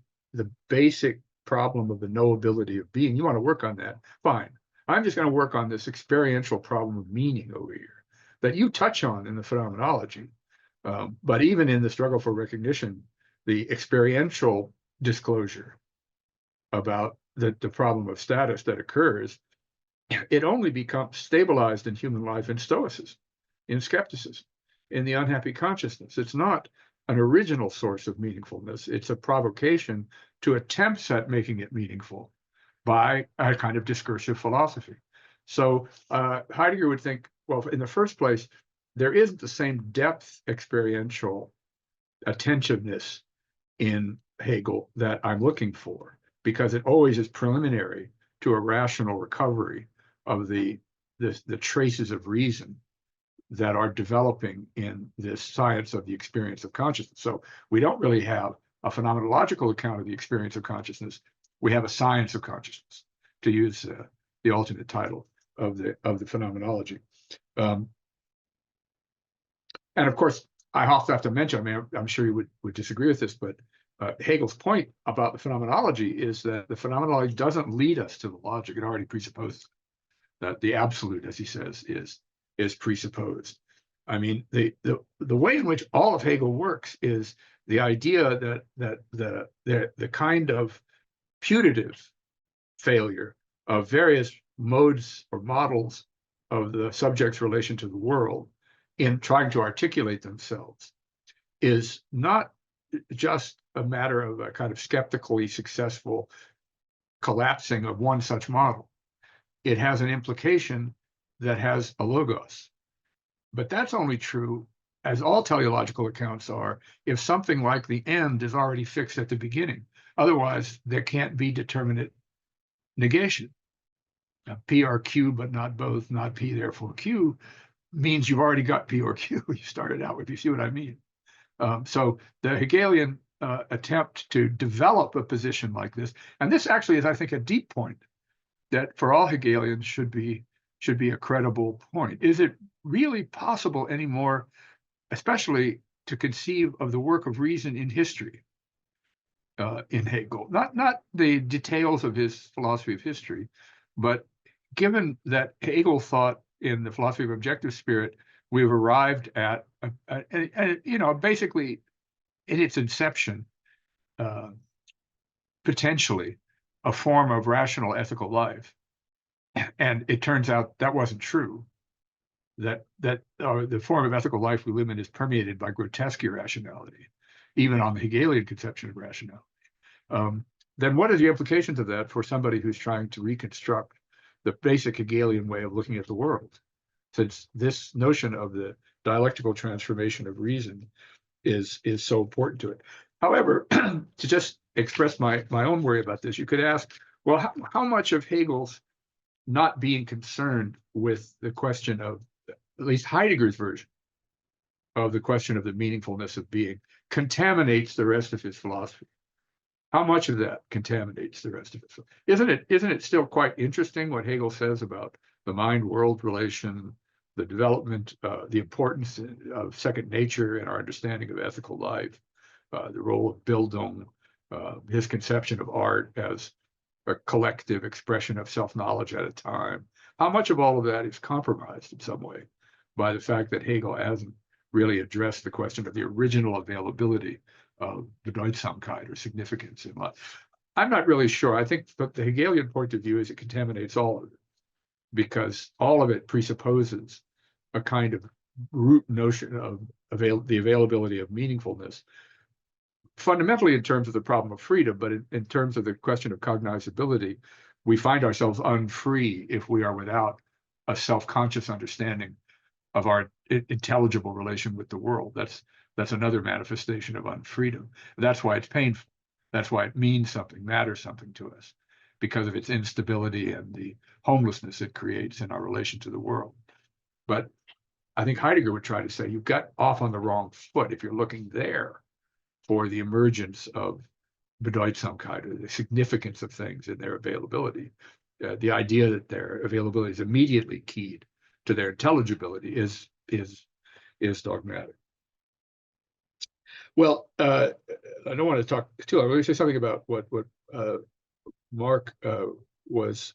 basic problem of the knowability of being, you want to work on that, fine. I'm just going to work on this experiential problem of meaning over here that you touch on in the phenomenology. But even in the struggle for recognition, the experiential disclosure about the problem of status that occurs, it only becomes stabilized in human life in stoicism, in skepticism, in the unhappy consciousness. It's not an original source of meaningfulness. It's a provocation to attempts at making it meaningful by a kind of discursive philosophy. So Heidegger would think, well, in the first place, there isn't the same depth experiential attentiveness in Hegel that I'm looking for, because it always is preliminary to a rational recovery of the traces of reason that are developing in this science of the experience of consciousness. So we don't really have a phenomenological account of the experience of consciousness. We have a science of consciousness, to use the alternate title of the phenomenology. And of course, I also have to mention, I mean, I'm sure you would disagree with this, but Hegel's point about the phenomenology is that the phenomenology doesn't lead us to the logic. It already presupposes that the absolute, as he says, is presupposed. I mean, the way in which all of Hegel works is the idea that the kind of putative failure of various modes or models of the subject's relation to the world in trying to articulate themselves is not just a matter of a kind of skeptically successful collapsing of one such model. It has an implication that has a logos. But that's only true, as all teleological accounts are, if something like the end is already fixed at the beginning. Otherwise, there can't be determinate negation. P are Q, but not both, not P, therefore Q. means you've already got P or Q you started out with. You see what I mean? So the Hegelian attempt to develop a position like this, and this actually is, I think, a deep point that for all Hegelians should be a credible point. Is it really possible anymore, especially to conceive of the work of reason in history in Hegel? Not the details of his philosophy of history, but given that Hegel thought in the philosophy of objective spirit, we've arrived at, basically in its inception, potentially a form of rational ethical life. And it turns out that wasn't true. That the form of ethical life we live in is permeated by grotesque irrationality, even on the Hegelian conception of rationality. Then what are the implications of that for somebody who's trying to reconstruct the basic Hegelian way of looking at the world? Since this notion of the dialectical transformation of reason is so important to it. However, to just express my own worry about this, you could ask, well, how much of Hegel's not being concerned with the question of, at least Heidegger's version of the question of the meaningfulness of being, contaminates the rest of his philosophy? How much of that contaminates the rest of it? Isn't it still quite interesting what Hegel says about the mind-world relation, the development, the importance of second nature in our understanding of ethical life, the role of Bildung, his conception of art as a collective expression of self-knowledge at a time? How much of all of that is compromised in some way by the fact that Hegel hasn't really addressed the question of the original availability of Bedeutsamkeit or significance in life? I'm not really sure. I think that the Hegelian point of view is it contaminates all of it, because all of it presupposes a kind of root notion of the availability of meaningfulness, fundamentally in terms of the problem of freedom, but in terms of the question of cognizability, we find ourselves unfree if we are without a self-conscious understanding of our intelligible relation with the world. That's another manifestation of unfreedom. That's why it's painful. That's why it means something, matters something to us, because of its instability and the homelessness it creates in our relation to the world. But I think Heidegger would try to say you've got off on the wrong foot if you're looking there for the emergence of Bedeutsamkeit, or the significance of things and their availability. The idea that their availability is immediately keyed to their intelligibility is dogmatic. Well, I don't want to talk too long. Let me say something about what Mark was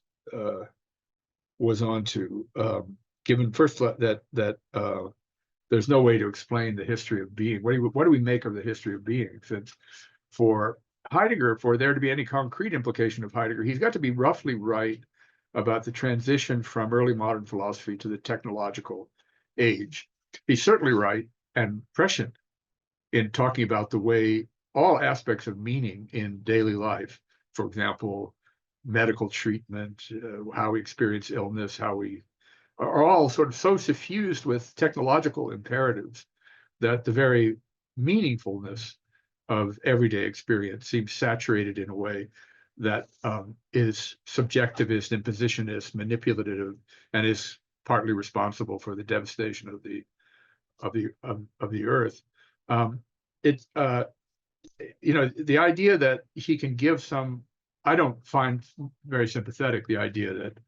on to. Given first that there's no way to explain the history of being. What do we make of the history of being? Since for Heidegger, for there to be any concrete implication of Heidegger, he's got to be roughly right about the transition from early modern philosophy to the technological age. He's certainly right and prescient in talking about the way all aspects of meaning in daily life, for example, medical treatment, how we experience illness, how we are all sort of so suffused with technological imperatives that the very meaningfulness of everyday experience seems saturated in a way that is subjectivist, impositionist, manipulative, and is partly responsible for the devastation of the earth. It's the idea that he can give some, I don't find very sympathetic the idea that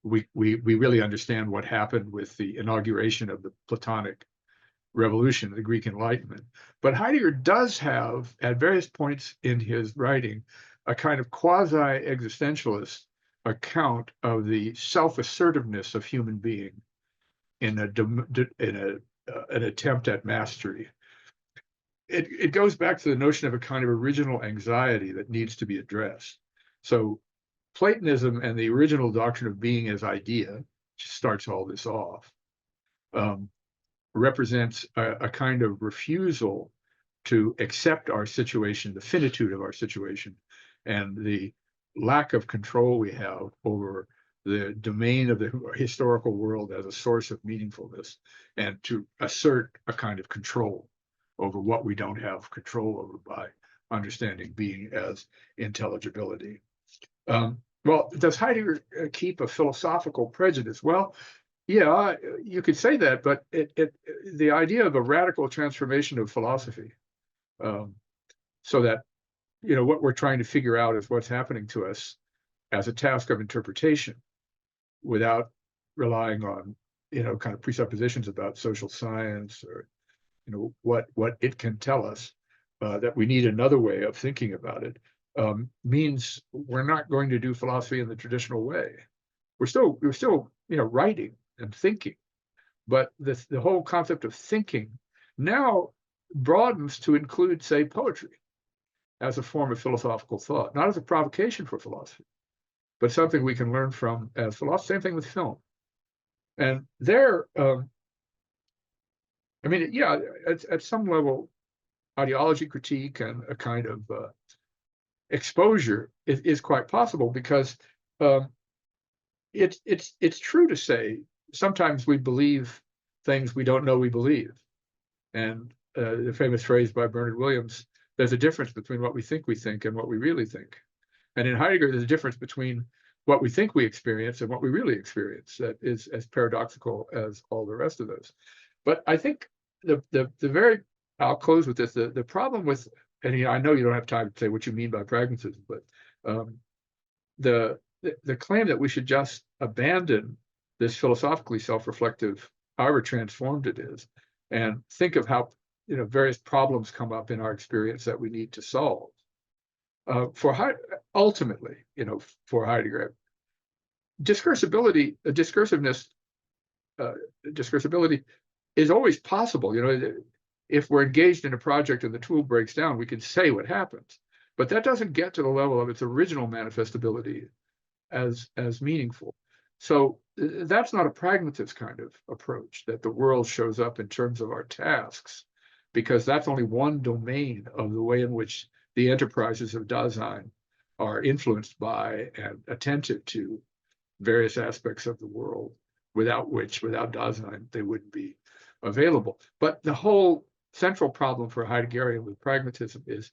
we really understand what happened with the inauguration of the Platonic revolution, the Greek Enlightenment. But Heidegger does have, at various points in his writing, a kind of quasi-existentialist account of the self-assertiveness of human being in an attempt at mastery. It goes back to the notion of a kind of original anxiety that needs to be addressed. So Platonism and the original doctrine of being as idea, which starts all this off, represents a kind of refusal to accept our situation, the finitude of our situation, and the lack of control we have over the domain of the historical world as a source of meaningfulness, and to assert a kind of control over what we don't have control over by understanding being as intelligibility. Well, does Heidegger keep a philosophical prejudice? Well, Yeah, you could say that, but the idea of a radical transformation of philosophy, so that, what we're trying to figure out is what's happening to us as a task of interpretation without relying on, kind of presuppositions about social science or, what it can tell us, that we need another way of thinking about it, means we're not going to do philosophy in the traditional way. We're still, writing and thinking, but the whole concept of thinking now broadens to include, say, poetry as a form of philosophical thought, not as a provocation for philosophy, but something we can learn from as philosophy. Same thing with film. And there, at some level, ideology critique and a kind of exposure is quite possible, because it's true to say sometimes we believe things we don't know we believe. And the famous phrase by Bernard Williams, there's a difference between what we think and what we really think. And in Heidegger, there's a difference between what we think we experience and what we really experience that is as paradoxical as all the rest of those. But I think I'll close with this, the problem with, and I know you don't have time to say what you mean by pragmatism, but the claim that we should just abandon this philosophically self-reflective, however transformed it is, and think of how various problems come up in our experience that we need to solve. Ultimately, for Heidegger, discursability is always possible. If we're engaged in a project and the tool breaks down, we can say what happens, but that doesn't get to the level of its original manifestability as meaningful. So that's not a pragmatist kind of approach, that the world shows up in terms of our tasks, because that's only one domain of the way in which the enterprises of Dasein are influenced by and attentive to various aspects of the world, without Dasein, they wouldn't be available. But the whole central problem for Heideggerian with pragmatism is,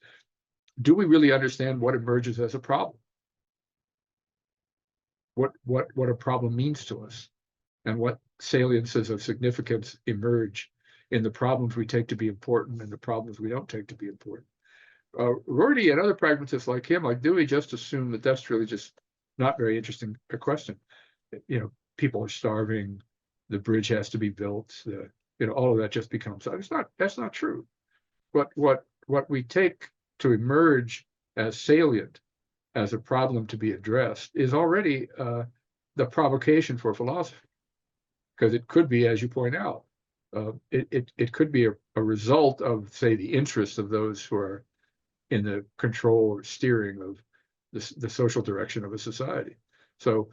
do we really understand what emerges as a problem? What a problem means to us, and what saliences of significance emerge in the problems we take to be important and the problems we don't take to be important. Rorty and other pragmatists like him, like Dewey, just assume that that's really just not very interesting a question. People are starving, the bridge has to be built, all of that just becomes, that's not true. What we take to emerge as salient, as a problem to be addressed, is already the provocation for philosophy, because it could be, as you point out, it could be a result of, say, the interests of those who are in the control or steering of the social direction of a society. So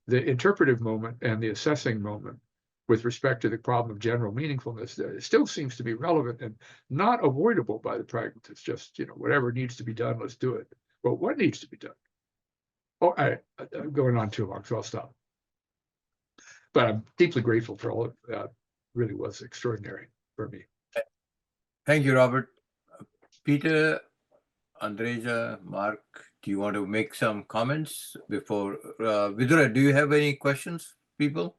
the interpretive moment and the assessing moment with respect to the problem of general meaningfulness still seems to be relevant and not avoidable by the pragmatists. Just, whatever needs to be done, let's do it. Well, what needs to be done? I'm going on too long, so I'll stop. But I'm deeply grateful for all of that. Really was extraordinary for me. Thank you, Robert. Peter, Andreja, Mark, do you want to make some comments before? Vidura, do you have any questions, people?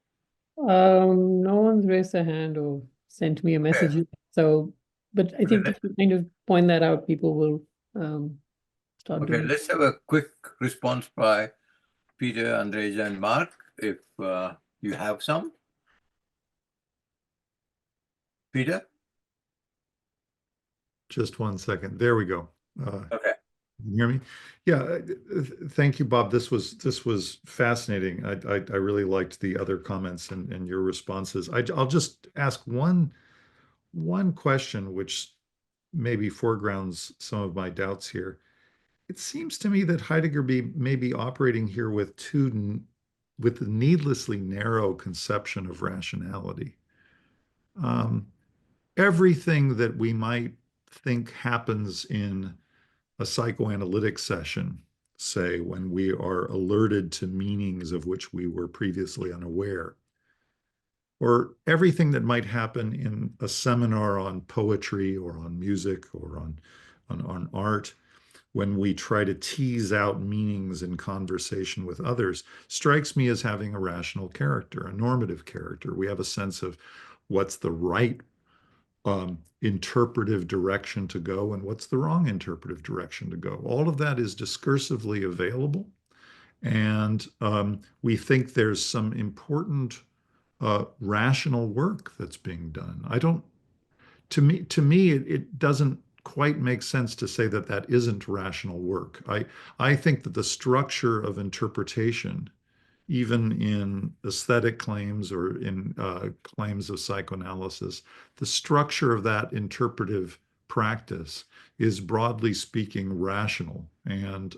No one's raised their hand or sent me a message. Okay. So, but I think if you kind of point that out, people will start Okay, doing it. let's have a quick response by Peter, Andreja, and Mark, if you have some. Peter? Just one second. There we go. Okay. Can you hear me? Yeah. Thank you, Bob. This was fascinating. I really liked the other comments and your responses. I'll just ask one question, which maybe foregrounds some of my doubts here. It seems to me that Heidegger may be operating here with a needlessly narrow conception of rationality. Everything that we might think happens in a psychoanalytic session, say when we are alerted to meanings of which we were previously unaware, or everything that might happen in a seminar on poetry or on music or on art, when we try to tease out meanings in conversation with others, strikes me as having a rational character, a normative character. We have a sense of what's the right interpretive direction to go and what's the wrong interpretive direction to go. All of that is discursively available. And we think there's some important rational work that's being done. To me, it doesn't quite make sense to say that that isn't rational work. I think that the structure of interpretation, even in aesthetic claims or in claims of psychoanalysis, the structure of that interpretive practice is broadly speaking rational. And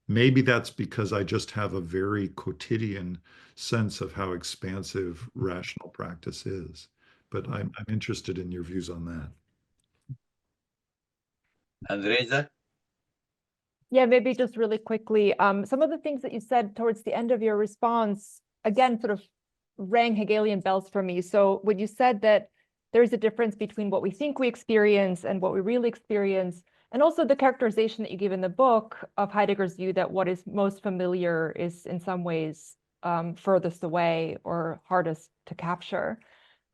maybe that's because I just have a very quotidian sense of how expansive rational practice is. But I'm interested in your views on that. Andreja? Yeah, maybe just really quickly, some of the things that you said towards the end of your response, again, sort of rang Hegelian bells for me. So when you said that there's a difference between what we think we experience and what we really experience, and also the characterization that you give in the book of Heidegger's view that what is most familiar is in some ways furthest away or hardest to capture.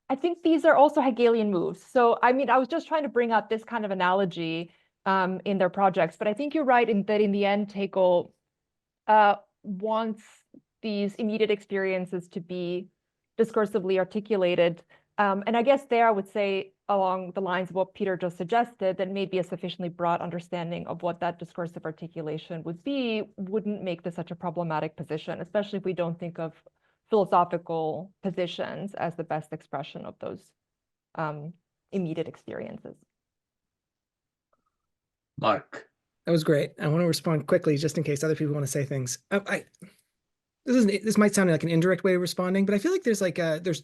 I think these are also Hegelian moves. So, I mean, I was just trying to bring out this kind of analogy in their projects, but I think you're right in that in the end, Hegel wants these immediate experiences to be discursively articulated. And I guess there I would say along the lines of what Peter just suggested, that maybe a sufficiently broad understanding of what that discursive articulation would be wouldn't make this such a problematic position, especially if we don't think of philosophical positions as the best expression of those immediate experiences. Mark? That was great. I want to respond quickly just in case other people want to say things. This might sound like an indirect way of responding, but I feel like there's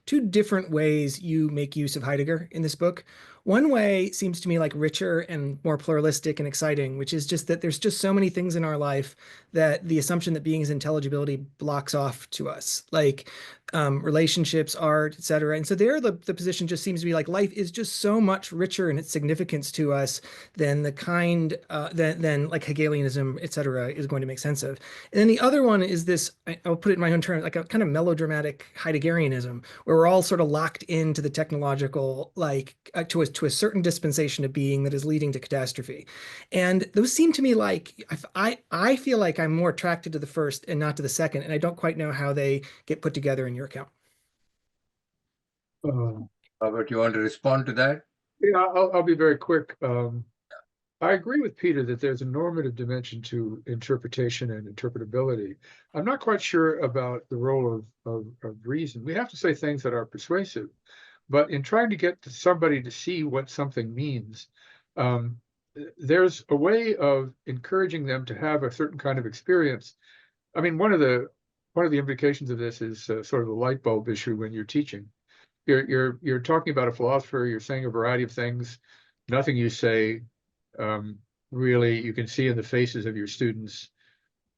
two different ways you make use of Heidegger in this book. One way seems to me like richer and more pluralistic and exciting, which is just that there's just so many things in our life that the assumption that being is intelligibility blocks off to us, like relationships, art, etc. And so there, the position just seems to be like life is just so much richer in its significance to us than the kind than like Hegelianism, etc., is going to make sense of. And then the other one is this, I'll put it in my own terms, like a kind of melodramatic Heideggerianism, where we're all sort of locked into the technological, like to a certain dispensation of being that is leading to catastrophe. And those seem to me like, I feel like I'm more attracted to the first and not to the second, and I don't quite know how they get put together in your account. Robert, you want to respond to that? Yeah, I'll be very quick. I agree with Peter that there's a normative dimension to interpretation and interpretability. I'm not quite sure about the role of reason. We have to say things that are persuasive, but in trying to get to somebody to see what something means, there's a way of encouraging them to have a certain kind of experience. I mean, one of the implications of this is sort of the light bulb issue when you're teaching. You're talking about a philosopher, you're saying a variety of things. Nothing you say really, you can see in the faces of your students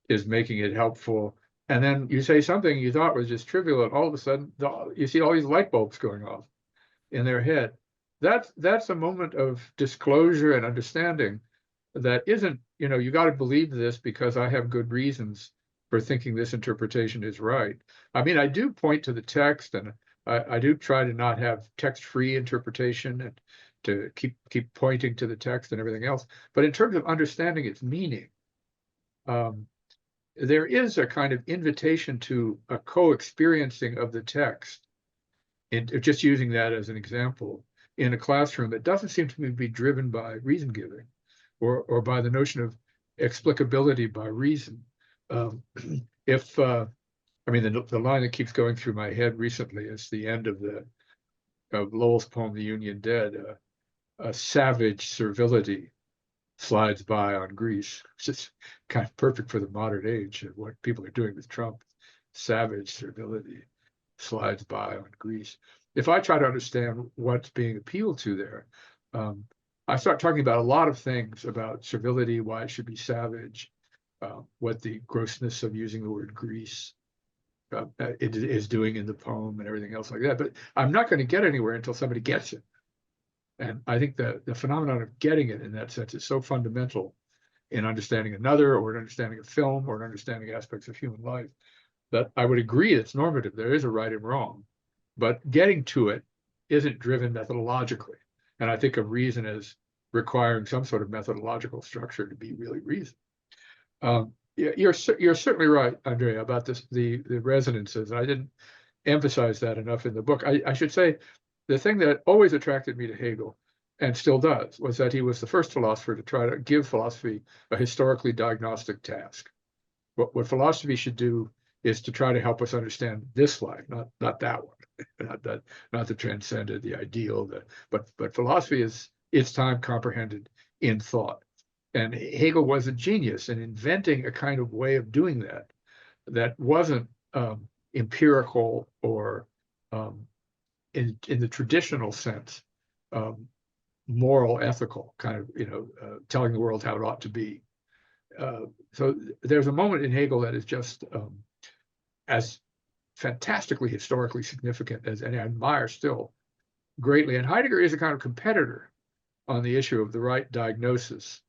is making it helpful. And then you say something you thought was just trivial, and all of a sudden you see all these light bulbs going off in their head. That's a moment of disclosure and understanding that isn't, you got to believe this because I have good reasons for thinking this interpretation is right. I mean, I do point to the text, and I do try to not have text-free interpretation and to keep pointing to the text and everything else. But in terms of understanding its meaning, there is a kind of invitation to a co-experiencing of the text, and just using that as an example, in a classroom that doesn't seem to be driven by reason giving or by the notion of explicability by reason. I mean, the line that keeps going through my head recently is the end of Lowell's poem, The Union Dead. A savage servility slides by on Greece, which is kind of perfect for the modern age of what people are doing with Trump. Savage servility slides by on Greece. If I try to understand what's being appealed to there, I start talking about a lot of things about servility, why it should be savage, what the grossness of using the word Greece it is doing in the poem and everything else like that. But I'm not going to get anywhere until somebody gets it. And I think the phenomenon of getting it in that sense is so fundamental in understanding another, or in understanding a film, or in understanding aspects of human life, that I would agree it's normative. There is a right and wrong, but getting to it isn't driven methodologically. And I think of reason as requiring some sort of methodological structure to be really reason. You're certainly right, Andreja, about the resonances. I didn't emphasize that enough in the book. I should say the thing that always attracted me to Hegel, and still does, was that he was the first philosopher to try to give philosophy a historically diagnostic task. What philosophy should do is to try to help us understand this life, not that one, not the transcendent, the ideal, but philosophy is its time comprehended in thought. And Hegel was a genius in inventing a kind of way of doing that wasn't empirical or in the traditional sense, moral, ethical, kind of, telling the world how it ought to be. So there's a moment in Hegel that is just as fantastically historically significant as any I admire still greatly. And Heidegger is a kind of competitor on the issue of the right diagnosis.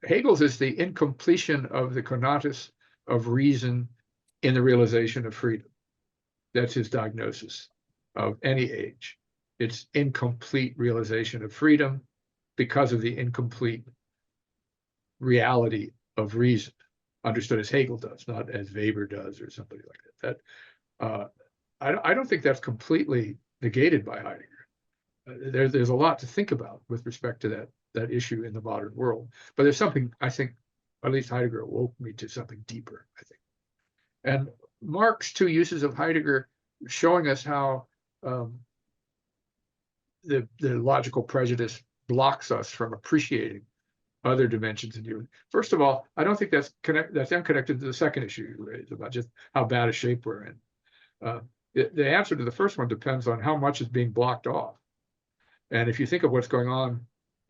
Hegel's is the incompletion of the conatus of reason in the realization of freedom. That's his diagnosis of any age. It's incomplete realization of freedom because of the incomplete reality of reason, understood as Hegel does, not as Weber does or somebody like that. I don't think that's completely negated by Heidegger. There's a lot to think about with respect to that issue in the modern world. But there's something, I think, at least Heidegger awoke me to something deeper, I think. And Marx's two uses of Heidegger showing us how the logical prejudice blocks us from appreciating other dimensions in human. First of all, I don't think that's unconnected to the second issue you raised about just how bad a shape we're in. The answer to the first one depends on how much is being blocked off. And if you think of what's going on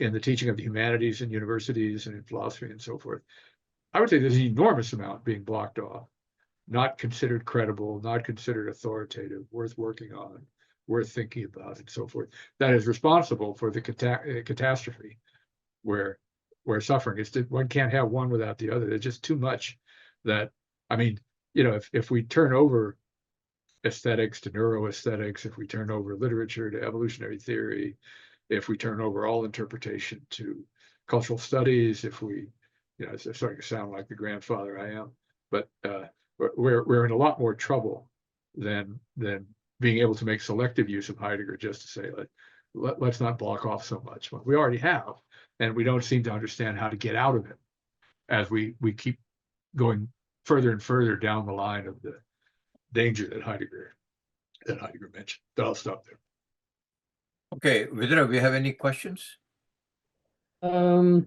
in the teaching of the humanities in universities and in philosophy and so forth, I would say there's an enormous amount being blocked off, not considered credible, not considered authoritative, worth working on, worth thinking about, and so forth. That is responsible for the catastrophe where suffering is. One can't have one without the other. There's just too much that, I mean, if we turn over aesthetics to neuroaesthetics, if we turn over literature to evolutionary theory, if we turn over all interpretation to cultural studies, if we, it's starting to sound like the grandfather I am, but we're in a lot more trouble than being able to make selective use of Heidegger just to say, let's not block off so much. Well, we already have, and we don't seem to understand how to get out of it as we keep going further and further down the line of the danger that Heidegger mentioned. But I'll stop there. Okay, Vidra, we have any questions? I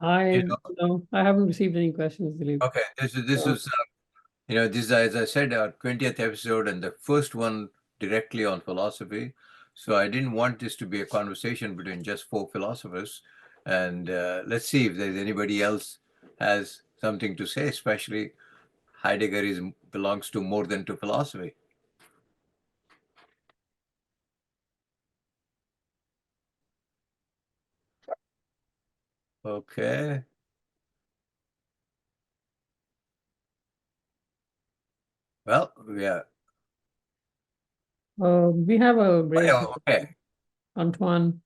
haven't received any questions, Dilip. Okay, this is this is, as I said, our 20th episode and the first one directly on philosophy. So I didn't want this to be a conversation between just 4 philosophers. And let's see if there's anybody else has something to say, especially Heidegger belongs to more than to philosophy. Okay. Well, yeah. We have a raise. Oh, okay. Antoine,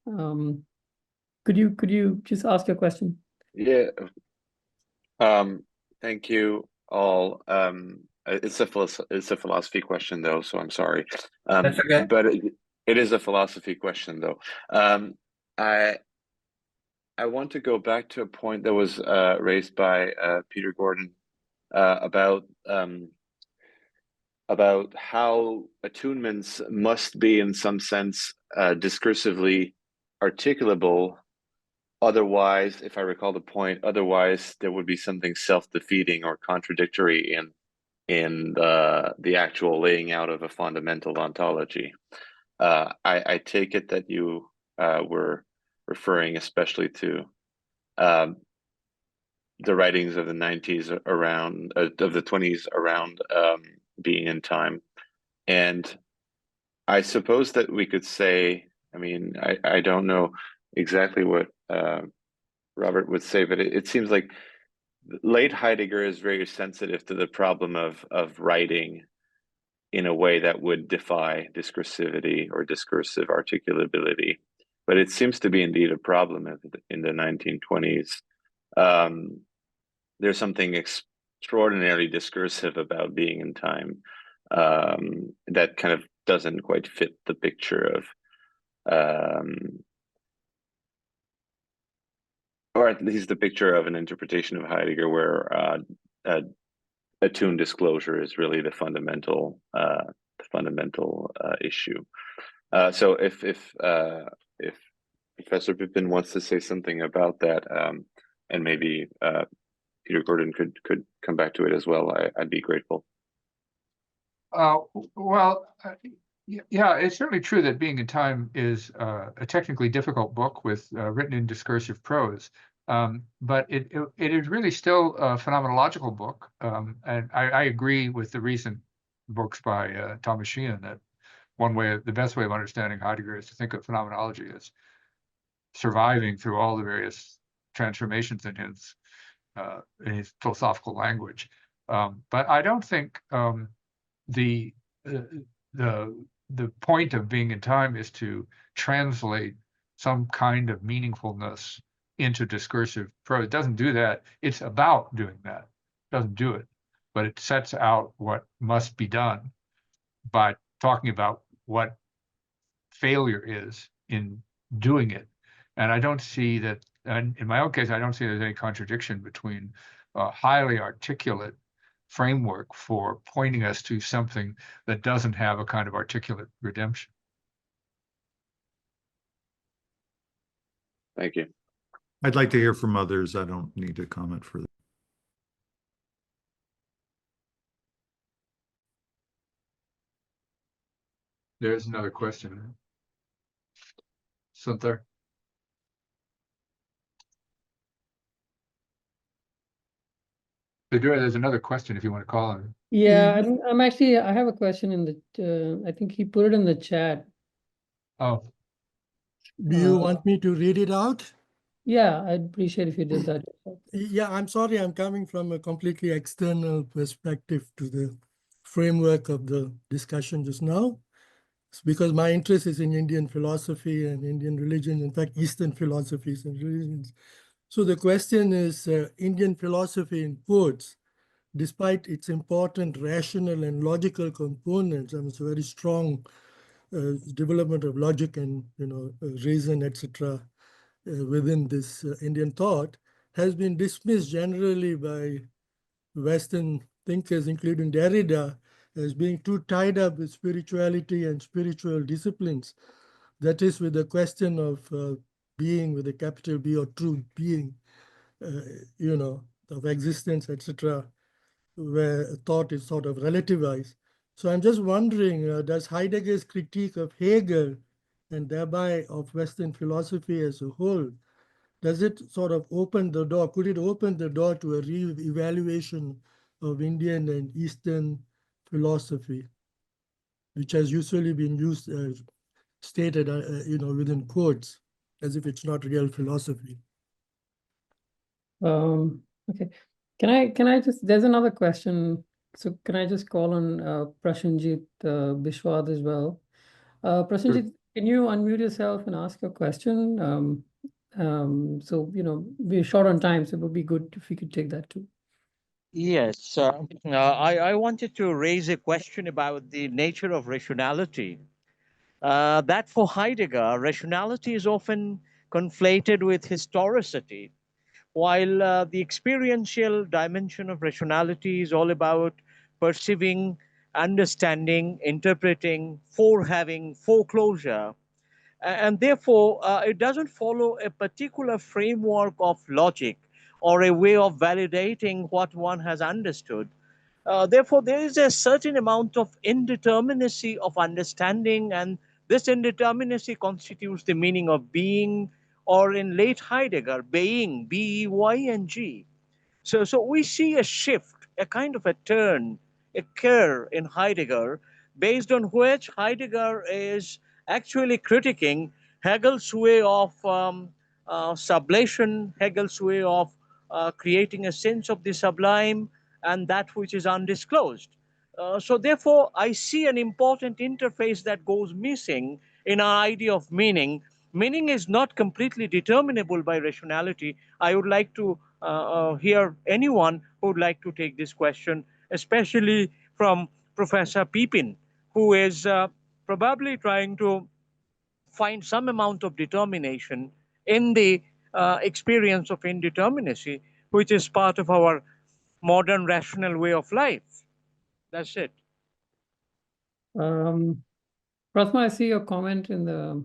could you just ask your question? Yeah. Thank you all. It's a philosophy question though, so I'm sorry. That's okay. But it is a philosophy question though. I want to go back to a point that was raised by Peter Gordon about how attunements must be in some sense discursively articulable. Otherwise, if I recall the point, otherwise there would be something self-defeating or contradictory in the actual laying out of a fundamental ontology. I take it that you were referring especially to the writings of the 90s around of the 20s around being in time, and I suppose that we could say, I mean, I don't know exactly what Robert would say, but it seems like late Heidegger is very sensitive to the problem of writing in a way that would defy discursivity or discursive articulability. But it seems to be indeed a problem in the 1920s. There's something extraordinarily discursive about being in time that kind of doesn't quite fit the picture of, or at least the picture of an interpretation of Heidegger where attuned disclosure is really the fundamental issue. So if Professor Pippin wants to say something about that, and maybe Peter Gordon could come back to it as well, I'd be grateful. Well, yeah, it's certainly true that Being in Time is a technically difficult book with written in discursive prose. But it is really still a phenomenological book. And I agree with the recent books by Thomas Sheehan that the best way of understanding Heidegger is to think of phenomenology as surviving through all the various transformations in his philosophical language. But I don't think the point of Being in Time is to translate some kind of meaningfulness into discursive prose. It doesn't do that. It's about doing that. It doesn't do it, but it sets out what must be done by talking about what failure is in doing it. And I don't see that, and in my own case, I don't see there's any contradiction between a highly articulate framework for pointing us to something that doesn't have a kind of articulate redemption. Thank you. I'd like to hear from others. I don't need to comment further. There's another question. Sundar. There's another question if you want to call on. Yeah, I have a question in the, I think he put it in the chat. Oh, Do you want me to read it out? Yeah, I'd appreciate if you did that. Yeah, I'm sorry, I'm coming from a completely external perspective to the framework of the discussion just now. It's because my interest is in Indian philosophy and Indian religion, in fact, Eastern philosophies and religions. So the question is, Indian philosophy in quotes, despite its important rational and logical components, it's a very strong development of logic and reason, etc., within this Indian thought, has been dismissed generally by Western thinkers, including Derrida, as being too tied up with spirituality and spiritual disciplines. That is, with the question of being with a capital B or true being, of existence, etc., where thought is sort of relativized. So I'm just wondering, does Heidegger's critique of Hegel and thereby of Western philosophy as a whole, does it sort of open the door? Could it open the door to a re-evaluation of Indian and Eastern philosophy, which has usually been used, stated, within quotes, as if it's not real philosophy? Okay. Can I just, there's another question. So can I just call on Prasenjit Bishwat as well? Prasenjit, can you unmute yourself and ask your question? So, we're short on time, so it would be good if we could take that too. Yes, I wanted to raise a question about the nature of rationality. That for Heidegger, rationality is often conflated with historicity, while the experiential dimension of rationality is all about perceiving, understanding, interpreting, forehaving, foreclosure. And therefore, it doesn't follow a particular framework of logic or a way of validating what one has understood. Therefore, there is a certain amount of indeterminacy of understanding, and this indeterminacy constitutes the meaning of being, or in late Heidegger, being, B-E-Y-N-G. So we see a shift, a kind of a turn, occur in Heidegger, based on which Heidegger is actually critiquing Hegel's way of sublation, Hegel's way of creating a sense of the sublime and that which is undisclosed. So therefore, I see an important interface that goes missing in our idea of meaning. Meaning is not completely determinable by rationality. I would like to hear anyone who would like to take this question, especially from Professor Pippin, who is probably trying to find some amount of determination in the experience of indeterminacy, which is part of our modern rational way of life. That's it. Prathama, I see your comment in the.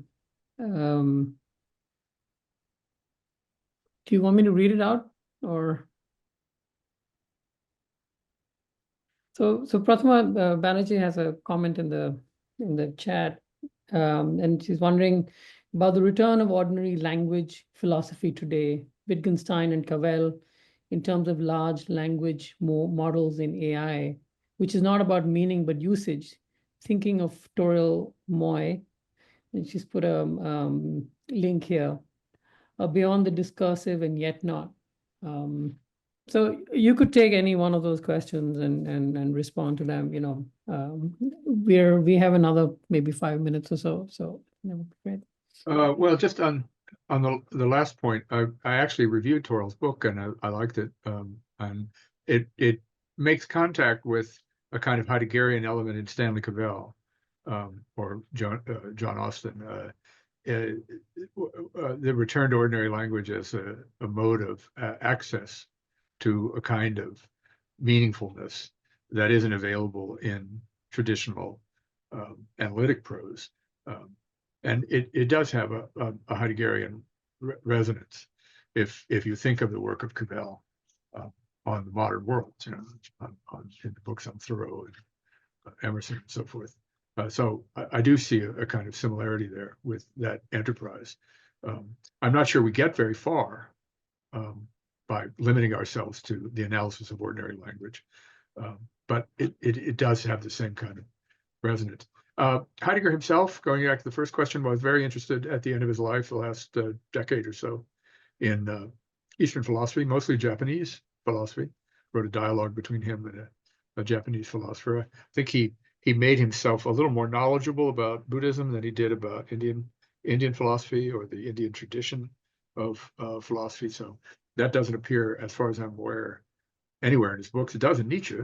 Do you want me to read it out or? So Prathama Banerjee has a comment in the chat, and she's wondering about the return of ordinary language philosophy today, Wittgenstein and Cavell, in terms of large language models in AI, which is not about meaning but usage. Thinking of Toril Moy, and she's put a link here, beyond the discursive and yet not. So you could take any one of those questions and respond to them. You know, we have another maybe 5 minutes or so. So that would be great. Well, just on the last point, I actually reviewed Toril's book and I liked it. And it makes contact with a kind of Heideggerian element in Stanley Cavell or John Austin. The return to ordinary language as a mode of access to a kind of meaningfulness that isn't available in traditional analytic prose. And it does have a Heideggerian resonance if you think of the work of Cavell on the modern world, you know, in the books on Thoreau and Emerson and so forth. So I do see a kind of similarity there with that enterprise. I'm not sure we get very far by limiting ourselves to the analysis of ordinary language, but it does have the same kind of resonance. Heidegger himself, going back to the first question, was very interested at the end of his life, the last decade or so, in Eastern philosophy, mostly Japanese philosophy. Wrote a dialogue between him and a Japanese philosopher. I think he made himself a little more knowledgeable about Buddhism than he did about Indian philosophy or the Indian tradition of philosophy. So that doesn't appear, as far as I'm aware, anywhere in his books. It does in Nietzsche,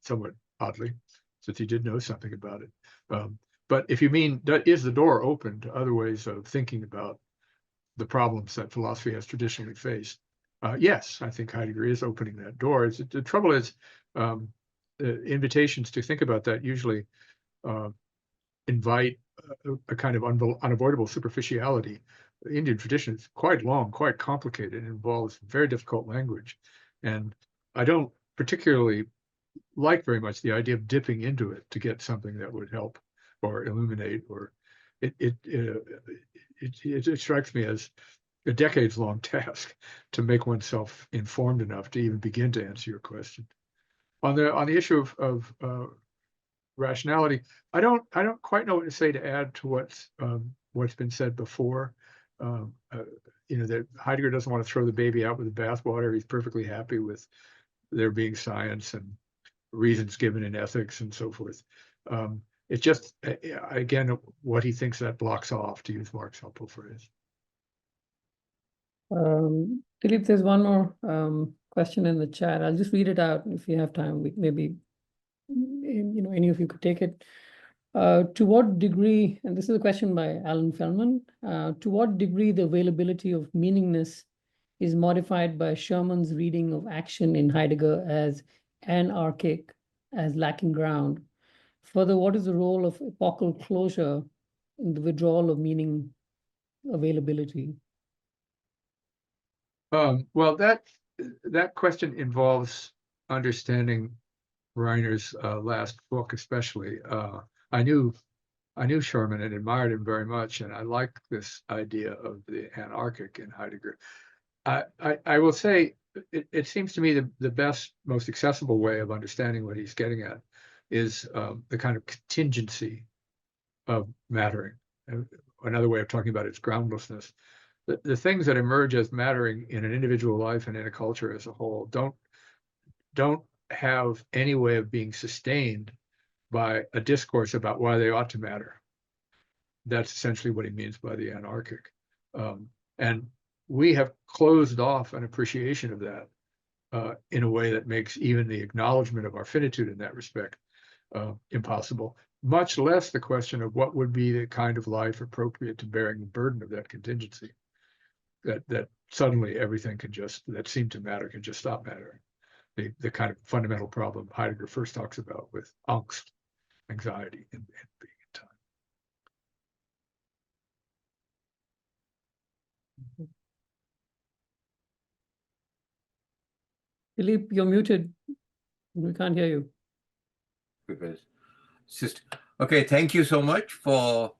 somewhat oddly, since he did know something about it. But if you mean, is the door open to other ways of thinking about the problems that philosophy has traditionally faced? Yes, I think Heidegger is opening that door. The trouble is, invitations to think about that usually invite a kind of unavoidable superficiality. The Indian tradition is quite long, quite complicated, and involves very difficult language. And I don't particularly like very much the idea of dipping into it to get something that would help or illuminate, or it strikes me as a decades-long task to make oneself informed enough to even begin to answer your question. On the issue of rationality, I don't quite know what to say to add to what's been said before. You know, that Heidegger doesn't want to throw the baby out with the bathwater. He's perfectly happy with there being science and reasons given in ethics and so forth. It's just, again, what he thinks that blocks off, to use Mark's helpful phrase. Dilip, there's one more question in the chat. I'll just read it out. If you have time, maybe, you know, any of you could take it. To what degree, and this is a question by Alan Feldman, to what degree the availability of meaningness is modified by Sherman's reading of action in Heidegger as anarchic, as lacking ground? Further, what is the role of epochal closure in the withdrawal of meaning availability? Well, that question involves understanding Reiner's last book, especially. I knew Sherman and admired him very much, and I like this idea of the anarchic in Heidegger. I will say it seems to me the best, most accessible way of understanding what he's getting at is the kind of contingency of mattering. another way of talking about its groundlessness. The things that emerge as mattering in an individual life and in a culture as a whole don't have any way of being sustained by a discourse about why they ought to matter. That's essentially what he means by the anarchic. And we have closed off an appreciation of that in a way that makes even the acknowledgement of our finitude in that respect impossible, much less the question of what would be the kind of life appropriate to bearing the burden of that contingency. That suddenly everything that seemed to matter can just stop mattering. The kind of fundamental problem Heidegger first talks about with angst, anxiety, and being in time. Dilip, you're muted. We can't hear you. Because okay, thank you so much for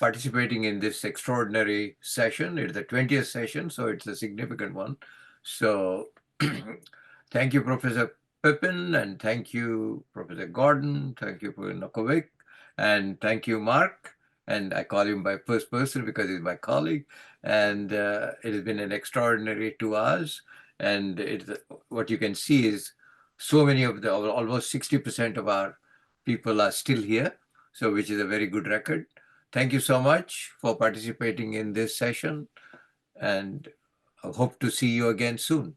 participating in this extraordinary session. It's the 20th session, so it's a significant one. So thank you, Professor Pippen, and thank you, Professor Gordon, thank you, Professor Novakovic, and thank you, Mark. And I call him by first person because he's my colleague. And it has been an extraordinary 2 hours. And what you can see is so many of almost 60% of our people are still here, so which is a very good record. Thank you so much for participating in this session, and I hope to see you again soon.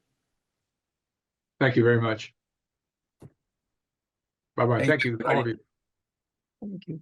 Thank you very much. Bye-bye. Thank you, all of everybody. you. Thank you.